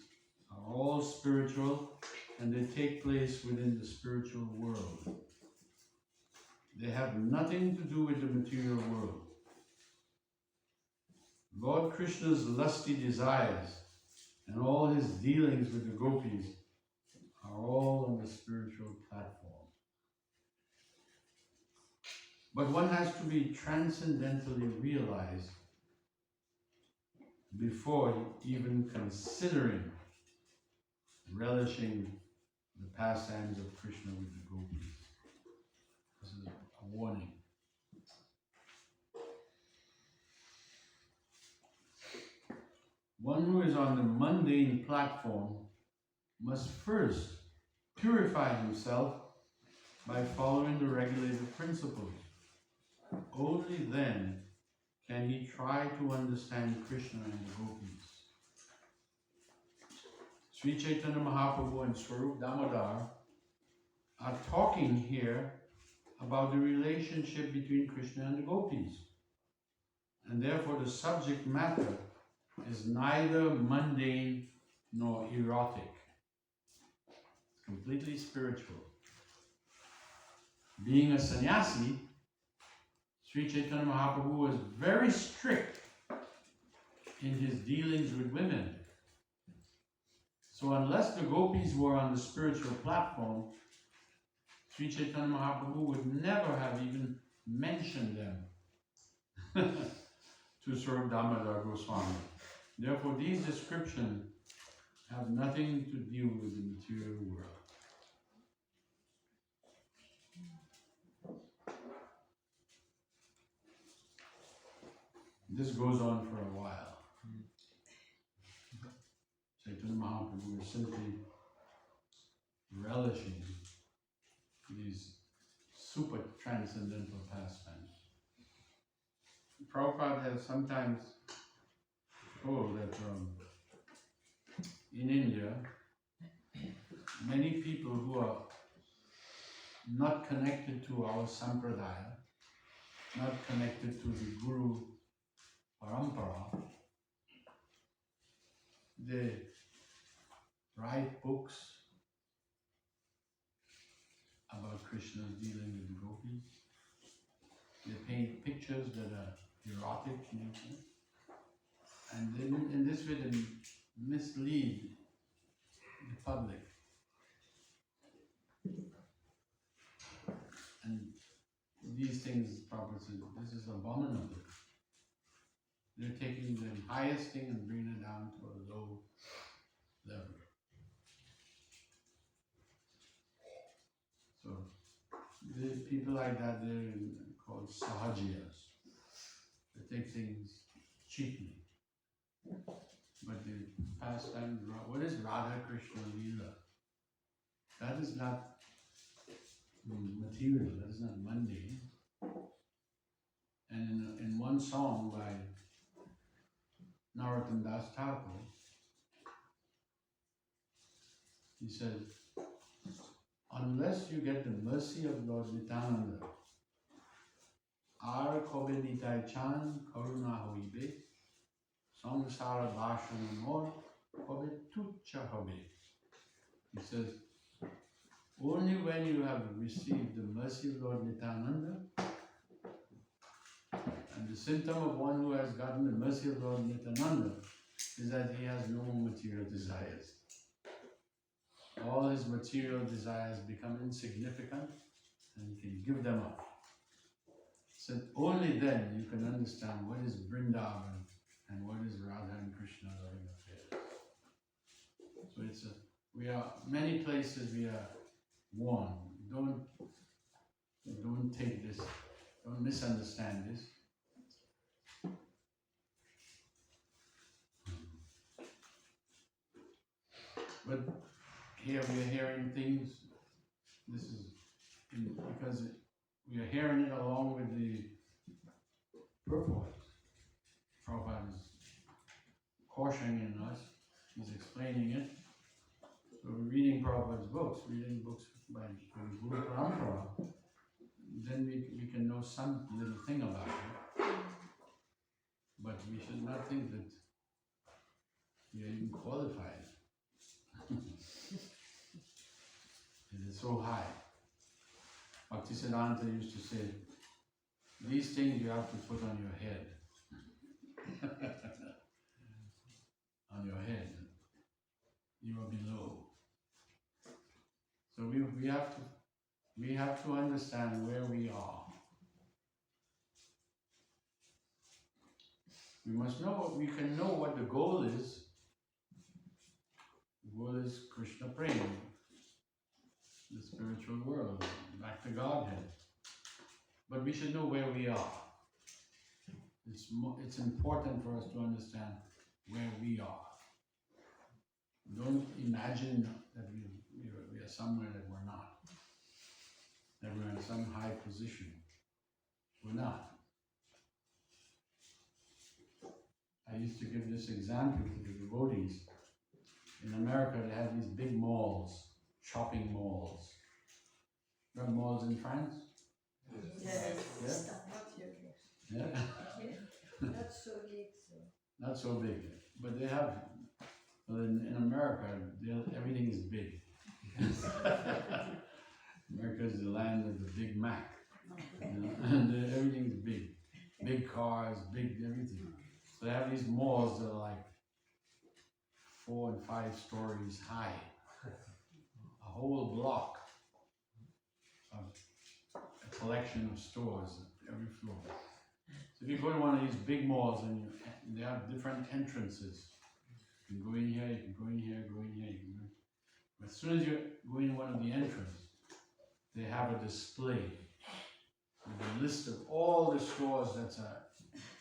are all spiritual, and they take place within the spiritual world. They have nothing to do with the material world. Lord Krishna's lusty desires and all his dealings with the gopis are all on the spiritual platform. But one has to be transcendentally realized before even considering relishing the pastimes of Krishna with the gopis. This is a warning. One who is on the mundane platform must first purify himself by following the regulated principles. Only then can he try to understand Krishna and the gopis. Sri Chaitanya Mahaprabhu and Swarup Damodar are talking here about the relationship between Krishna and the gopis. And therefore the subject matter is neither mundane nor erotic. It's completely spiritual. Being a sannyasi, Sri Chaitanya Mahaprabhu was very strict in his dealings with women. So unless the gopis were on the spiritual platform, Sri Chaitanya Mahaprabhu would never have even mentioned them to Sri Damodar Goswami. Therefore, these descriptions have nothing to do with the material world. This goes on for a while. Chaitanya Mahaprabhu is simply relishing these super transcendental pastimes. Prabhupada has sometimes told that in India, many people who are not connected to our sampradaya, not connected to the Guru Parampara, they write books about Krishna's dealing with the gopis. They paint pictures that are erotic in nature. And then in this way they mislead the public. And these things, Prabhupada said, this is abominable. They're taking the highest thing and bringing it down to a low level. So, the people like that, they're called sahajiyas. They take things cheaply. But the pastime, what is Radha Krishna Leela? That is not material, that is not mundane. And in one song by Narottam Das Thakur, he says, unless you get the mercy of Lord Nityananda, Ar kobe nitai chan karuna hoibe, samsara bashana mor kobe tucha hobe. He says, only when you have received the mercy of Lord Nityananda, and the symptom of one who has gotten the mercy of Lord Nityananda is that he has no material desires. All his material desires become insignificant and he can give them up. So only then you can understand what is Vrindavan and what is Radha and Krishna loving affairs. So it's many places we are warned. Don't take this, don't misunderstand this. But here we are hearing things, this is because we are hearing it along with the purport. Prabhupada is cautioning us, he's explaining it. So we're reading Prabhupada's books, reading books by Guru Parampara, then we can know some little thing about it. But we should not think that we are even qualified. It is so high. Bhaktisiddhanta used to say, these things you have to put on your head. On your head. You are below. So we have to understand where we are. We must know, we can know what the goal is. The goal is Krishna Prema, the spiritual world, back to Godhead. But we should know where we are. It's important for us to understand where we are. Don't imagine that we are somewhere that we're not. That we're in some high position. We're not. I used to give this example to the devotees. In America, they have these big malls, shopping malls. You have malls in France? Yes. Yeah? Yeah? Not so big, so. Not so big. But they have, well, in America, everything is big. America is the land of the Big Mac. You know? And everything is big. Big cars, big everything. So they have these malls that are like 4 and 5 stories high. A whole block of a collection of stores at every floor. So if you go to one of these big malls and they have different entrances, you can go in here, you can go in here, go in here, you can go. But as soon as you go in one of the entrances, they have a display with a list of all the stores that's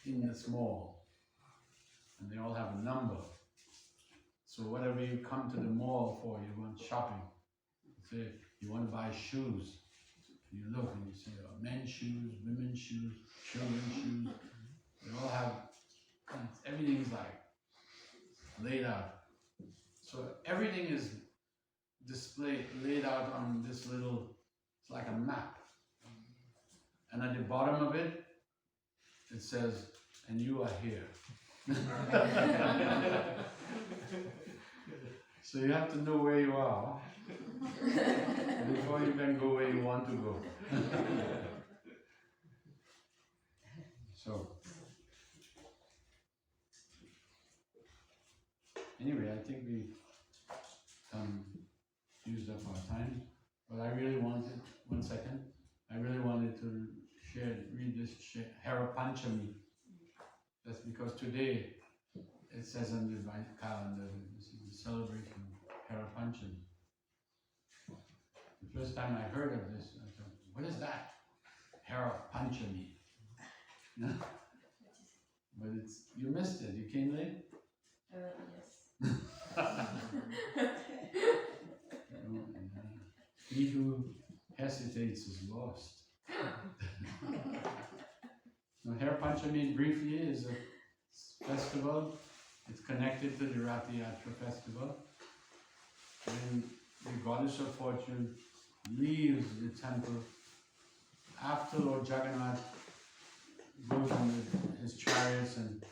in this mall, and they all have a number. So whatever you come to the mall for, you want shopping. Say you want to buy shoes, you look and you say men's shoes, women's shoes, children's shoes. They all have, everything's like laid out. So everything is displayed, laid out on this little, it's like a map. And at the bottom of it, it says, and you are here. So you have to know where you are before you can go where you want to go. So, anyway, I think we used up our time, but I really wanted, one second, I really wanted to read this Hera Panchami. That's because today it says on the calendar, this is the celebration of Hera Panchami. The first time I heard of this, I thought, what is that? Hera Panchami. No? But it's, you missed it, you came late? Yes. He who hesitates is lost. Now, Hera Panchami briefly is a festival. It's connected to the Rath Yatra festival. When the goddess of fortune leaves the temple after Lord Jagannath goes in his chariots and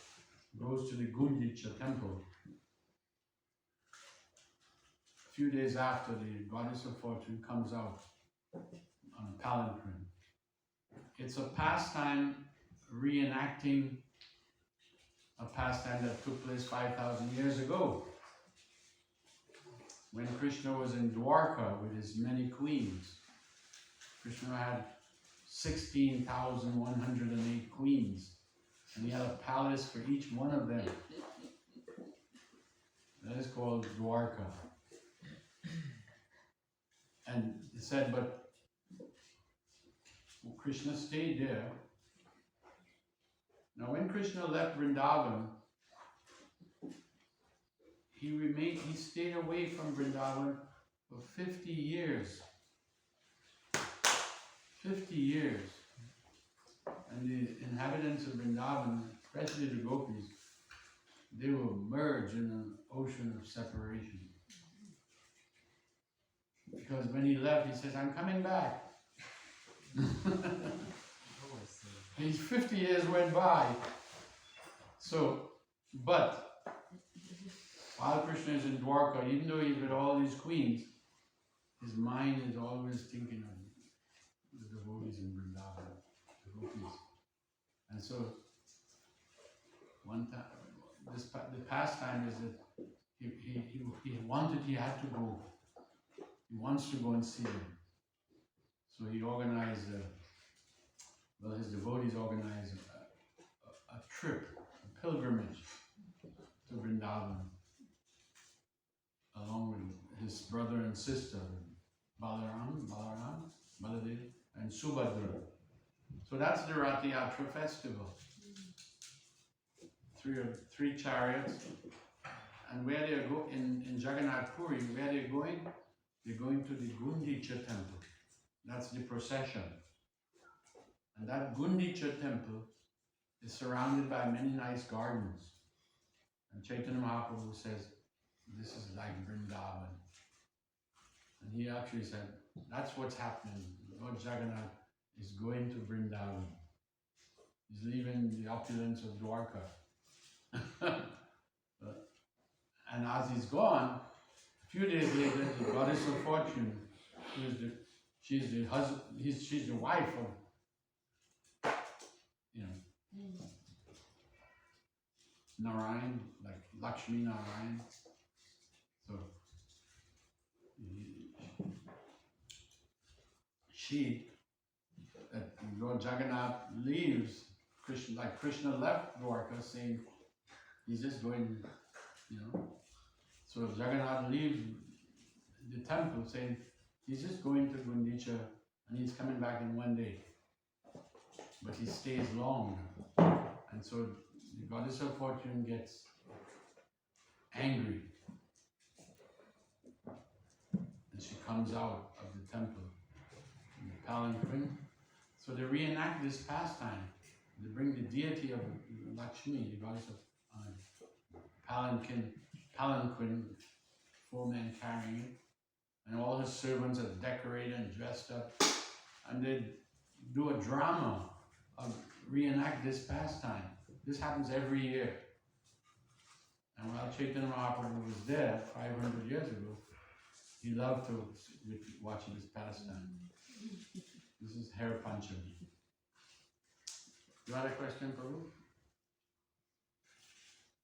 goes to the Gundicha temple. A few days after, the goddess of fortune comes out on a palanquin. It's a pastime reenacting a pastime that took place 5,000 years ago, when Krishna was in Dwarka with his many queens. Krishna had 16,108 queens, and he had a palace for each one of them. That is called Dwarka. And it said, but Krishna stayed there. Now when Krishna left Vrindavan, he stayed away from Vrindavan for 50 years. 50 years. And the inhabitants of Vrindavan, especially the gopis, they were merged in an ocean of separation. Because when he left, he says, I'm coming back. These 50 years went by. So, but while Krishna is in Dwarka, even though he's with all these queens, his mind is always thinking of the devotees in Vrindavan, the gopis. And so, one time, the pastime is that he had to go. He wants to go and see them. So he organized, his devotees organized a trip, a pilgrimage to Vrindavan, along with his brother and sister, Balaram, Baladev, and Subhadra. So that's the Rath Yatra festival. Three chariots, and where they go in Jagannath Puri, where they're going to the Gundicha temple. That's the procession. And that Gundicha temple is surrounded by many nice gardens. And Chaitanya Mahaprabhu says, this is like Vrindavan. And he actually said, that's what's happening. Lord Jagannath is going to Vrindavan. He's leaving the opulence of Dwarka. And as he's gone, a few days later, the goddess of fortune, she's the wife of, Narayan, like Lakshmi Narayan. So Lord Jagannath leaves Krishna left Dwarka saying he's just going, you know. So Jagannath leaves the temple saying he's just going to Gundicha and he's coming back in one day. But he stays long. And so the goddess of fortune gets angry. And she comes out of the temple in the palanquin. So they reenact this pastime. They bring the deity of Lakshmi, the goddess of palanquin, 4 men carrying it. And all his servants are decorated and dressed up. And they do a drama of reenact this pastime. This happens every year. And while Chaitanya Mahaprabhu was there 500 years ago, he loved to watch this pastime. This is Hera Panchami. You had a question, Prabhu?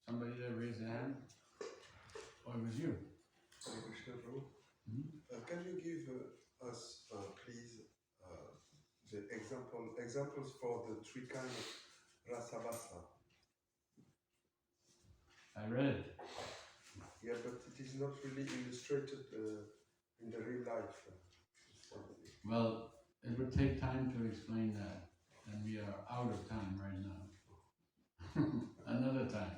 Somebody there raised their hand? Or it was you? Hare Krishna, Prabhu. Can you give us, please, the examples for the 3 kinds of rasavasa? I read it. Yeah, but it is not really illustrated in the real life. Well, it would take time to explain that, and we are out of time right now. Another time.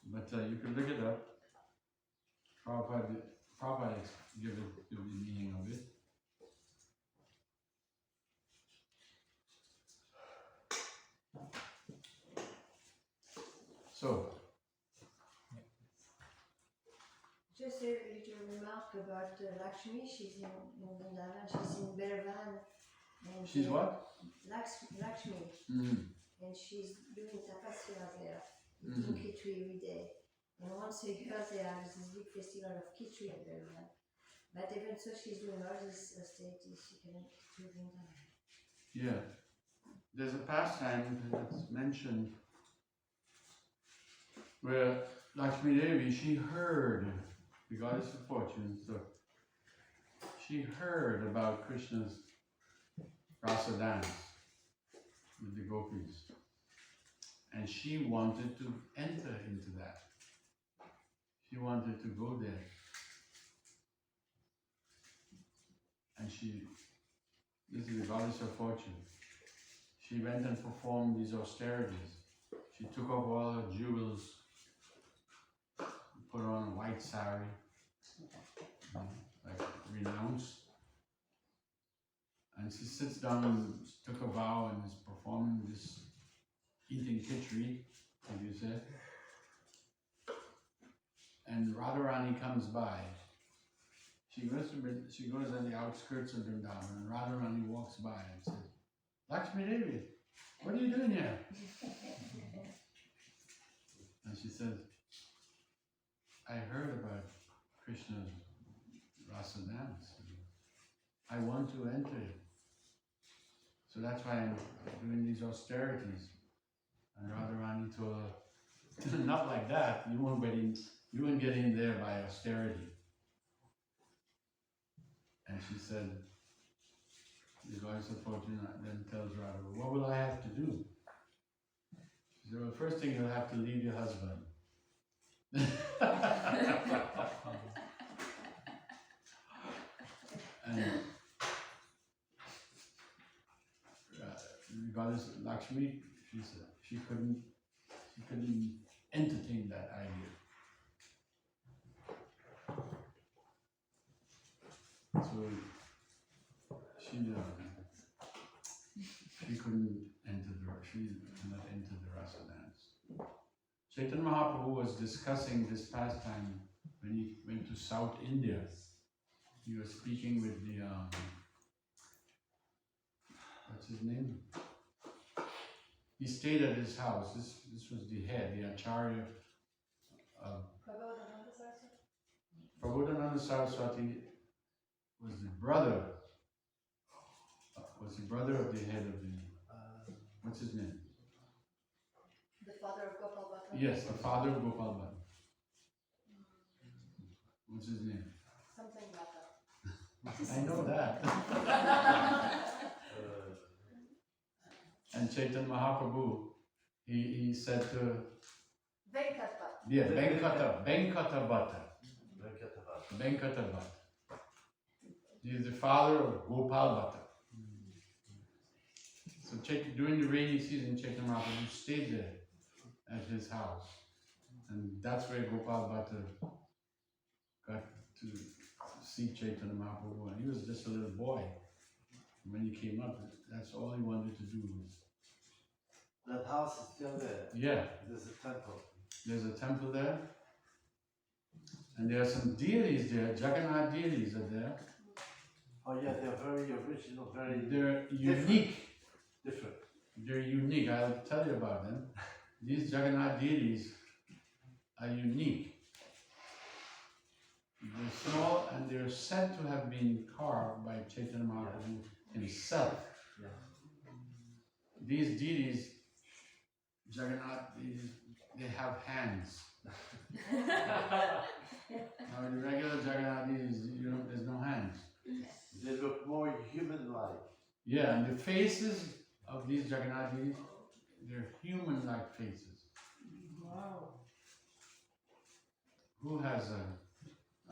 But you can look it up. Prabhupada give the meaning of it. So, Just a little remark about Lakshmi. She's in Vrindavan, she's in Bervan. And she's what? Lakshmi. Mm-hmm. And she's doing tapasya there, eating khichdi every day. And once a year there is this big festival of khichdi in Bervan. But even so, she's doing all these stages, she can do Vrindavan. Yeah. There's a pastime that's mentioned where Lakshmi Devi, she heard, the goddess of fortune, so she heard about Krishna's rasa dance with the gopis. And she wanted to enter into that. She wanted to go there. And this is the goddess of fortune. She went and performed these austerities. She took off all her jewels, put on a white sari, like renounced. And she sits down and took a vow and is performing this, eating khichdi, as you said. And Radharani comes by. She goes on the outskirts of Vrindavan, and Radharani walks by and says, Lakshmi Devi, what are you doing here? And she says, I heard about Krishna's rasa dance. I want to enter it. So that's why I'm doing these austerities. And Radharani told her, not like that, you won't get in there by austerity. And she said, the goddess of fortune then tells Radha, what will I have to do? She said, well, first thing you'll have to leave your husband. And the goddess Lakshmi, she said she couldn't entertain that idea. So she cannot enter the rasa dance. Chaitanya Mahaprabhu was discussing this pastime when he went to South India. He was speaking with the what's his name? He stayed at his house. This was the head, the Acharya. Prabodhananda Saraswati was the brother of the head of the, what's his name? The father of Gopal Bhatta? Yes, the father of Gopal Bhatta. What's his name? Something Bhatta. I know that. And Chaitanya Mahaprabhu, he said to Venkata. yeah, Venkata Bhatta. He is the father of Gopal Bhatta. So during the rainy season, Chaitanya Mahaprabhu stayed there at his house. And that's where Gopal Bhatta got to see Chaitanya Mahaprabhu. And he was just a little boy. When he came up, that's all he wanted to do was... That house is still there. Yeah. There's a temple. There's a temple there. And there are some deities there, Jagannath deities are there. Oh yeah, they're very original, very... They're unique. Different. They're unique. I'll tell you about them. These Jagannath deities are unique. They're small and they're said to have been carved by Chaitanya Mahaprabhu himself. Yeah. These deities, Jagannath deities, they have hands. Now in the regular Jagannath deities, there's no hands. They look more human-like. Yeah, and the faces of these Jagannath deities, they're human-like faces. Wow. Who has a...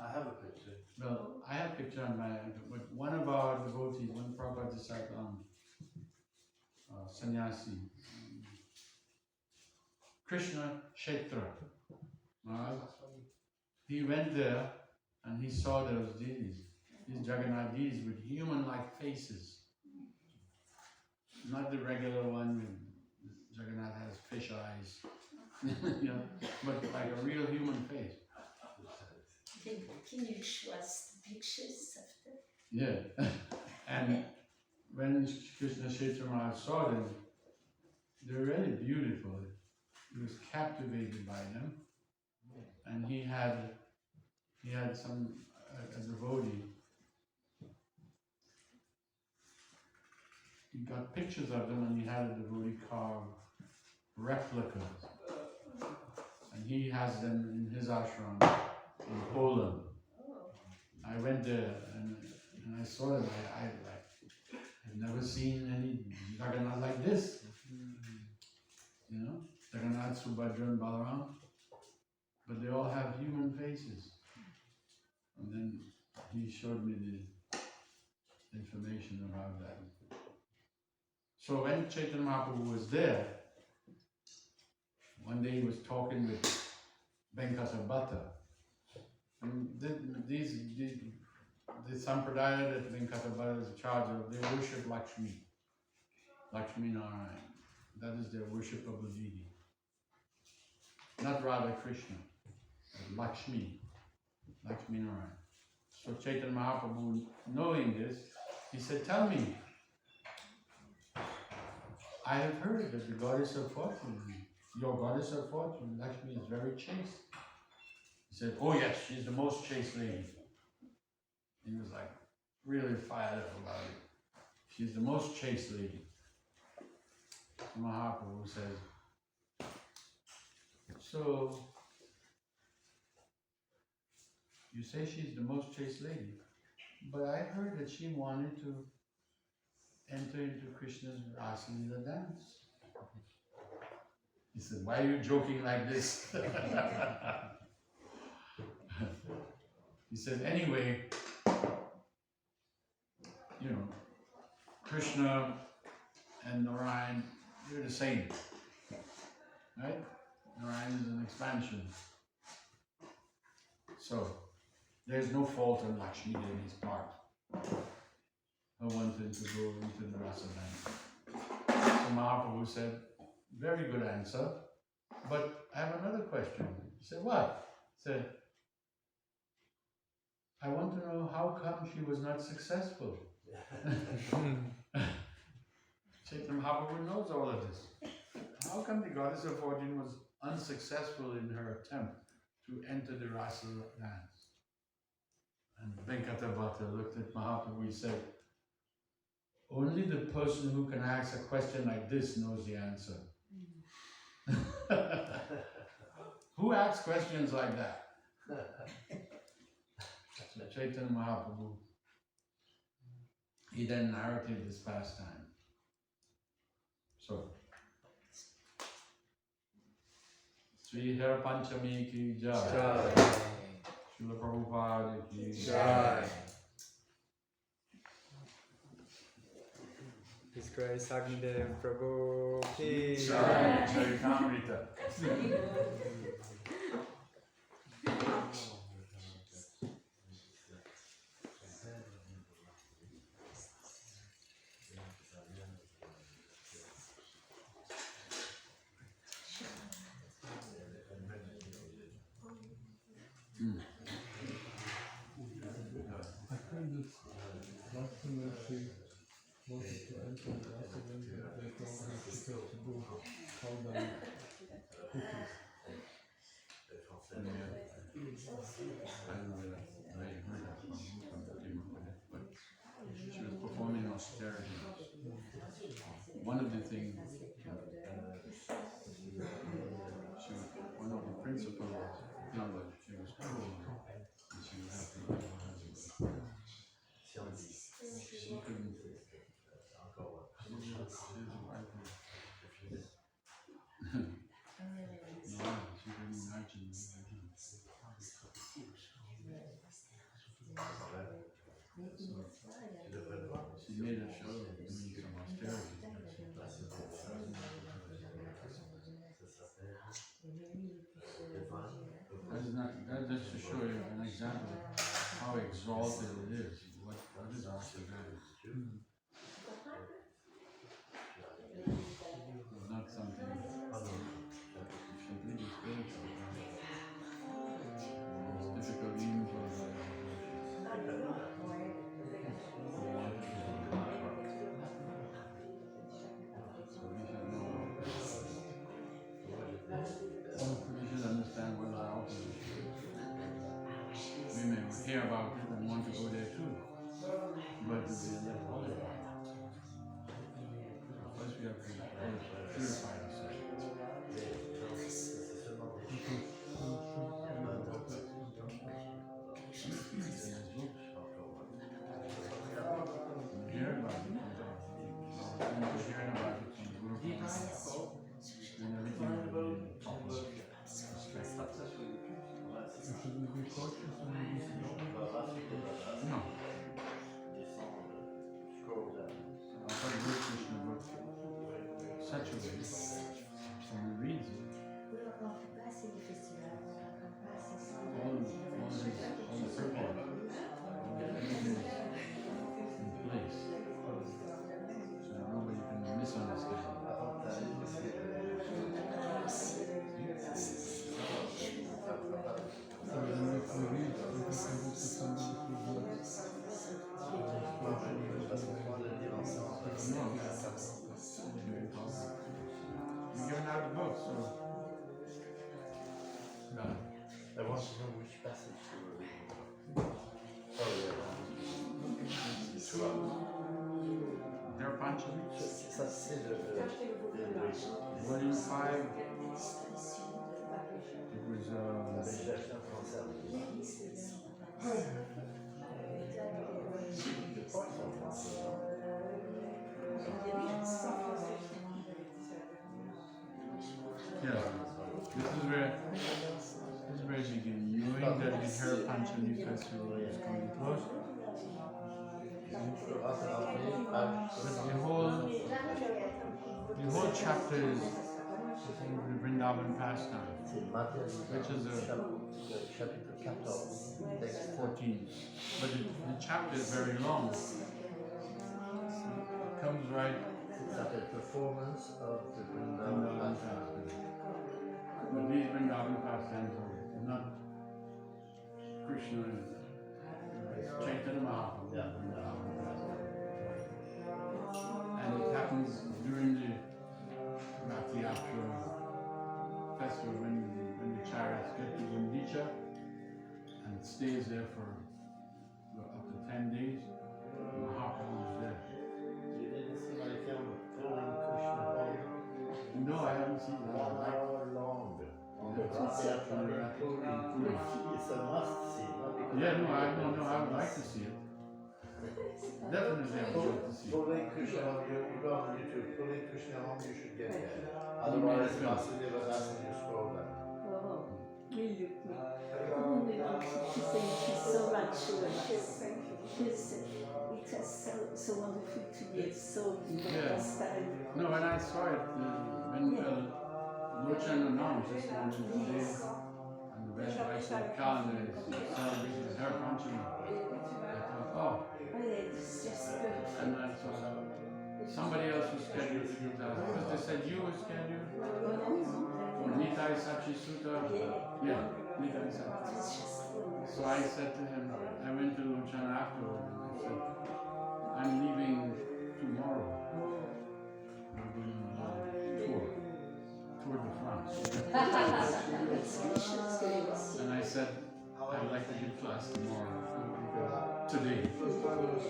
I have a picture. Well, I have a picture on my... But one of our devotees, one Prabhupada disciple, sannyasi, Krishna Kshetra, he went there and he saw those deities, these Jagannath deities with human-like faces. Not the regular one with Jagannath has fish eyes, but like a real human face. Can you show us pictures of them? Yeah, and when Krishna Kshetra saw them, they're really beautiful. He was captivated by them, and he had some a devotee. He got pictures of them, and he had a devotee carve replicas, and he has them in his ashram in Poland. I went there and I saw them. I've never seen any Jagannath like this. Jagannath, Subhadra, and Balaram, but they all have human faces. And then he showed me the information about that. So when Chaitanya Mahaprabhu was there, one day he was talking with Venkata Bhatta. And the sampradaya that Venkata Bhatta is in charge of, they worship Lakshmi. Lakshmi Narayan. That is their worship of the deity. Not Radha Krishna, but Lakshmi. Lakshmi Narayan. So Chaitanya Mahaprabhu, knowing this, he said, tell me, I have heard that the goddess of fortune, your goddess of fortune, Lakshmi, is very chaste. He said, oh yes, she's the most chaste lady. He was like really fired up about it. She's the most chaste lady. Mahaprabhu says, so you say she's the most chaste lady, but I heard that she wanted to enter into Krishna's Rasa Leela dance. He said, why are you joking like this? He said, anyway, Krishna and Narayan, they're the same, right? Narayan is an expansion. So, there's no fault on Lakshmi Devi's part. I wanted to go into the Rasa dance. So Mahaprabhu said, very good answer, but I have another question. He said, what? He said, I want to know how come she was not successful. Chaitanya Mahaprabhu knows all of this. How come the goddess of fortune was unsuccessful in her attempt to enter the Rasa dance? And Venkata Bhatta looked at Mahaprabhu and said, only the person who can ask a question like this knows the answer. Who asks questions like that? So Chaitanya Mahaprabhu, he then narrated this pastime. So, Sri Hera Panchami ki jai. Srila Prabhupada ki jai. His Grace Agnideva Prabhu ki Jai. Charitamrita. I think this last time that she wanted to enter the accident, they told her she had to do countdown cookies. I know that. I heard that from who came up with it, but she was performing austerity. One of the things, one of the principal things that she was told that she would have to do her husband. She couldn't. She's a wife. No, she couldn't imagine. She made a show of doing some austerity. That just to show you an example of how exalted it is. What is austerity? It's not something completely spiritual. It's difficult even for we should understand what our opposition is. We may hear about it and want to go there too, but first we have to purify ourselves. Hear about it. Hearing about it from the group, and everything will be proper respect. Should we be cautious when we use it? No. Our Guru Krishna wrote such a way, someone reads it, all the purport, everything is in place, so nobody can misunderstand. So when we read, we can send it to somebody who works. You're giving out the book, so no. I want to know which passage you were reading. Hera Panchami, Ça c'est le volume 5. It was version française. yeah. This is where it begins. Knowing that the Hera Panchami festival is coming close. But the whole chapter is the Vrindavan pastime, which is chapitre 14, texte 14. But the chapter is very long. It comes right. It s'appelle Performance of the Vrindavan Vrindavan pastime. pastime. But these Vrindavan pastimes are not Krishna and Chaitanya Mahaprabhu. Yeah. And it happens during the Rathayatra festival when the chariots get to Gundicha, and it stays there for up to 10 days. Mahaprabhu is there. You didn't see my film Pulling Krishna Home? No, I haven't seen that. 1 hour long. On the Rathayatra Puri. It's a must see. Not because Yeah, no, I would like to see it. Definitely, I would love to see. Pulling Krishna on you go on YouTube, pulling Krishna on, you should get Thank there. you. Otherwise, Yeah. Vasudeva Das will just scroll down. Oh, will you please? Oh, thank you so much. She's, it was so wonderful to be so for the Yeah. first time. No, when I saw it, when Lochan announced this one today, and the website of calendar is celebrating her Panchami, I thought, oh, Oh, yeah, it's just perfect. and I thought somebody else was scheduled to do that, because they said you were scheduled for Nitai Sachi Sutta. Yeah, Nitai Sachi. It's just wonderful. So I said to him, I went to Lochan afterward, and I said, I'm leaving tomorrow. We're going on a tour de France. And I said, I'd like to give class tomorrow, today.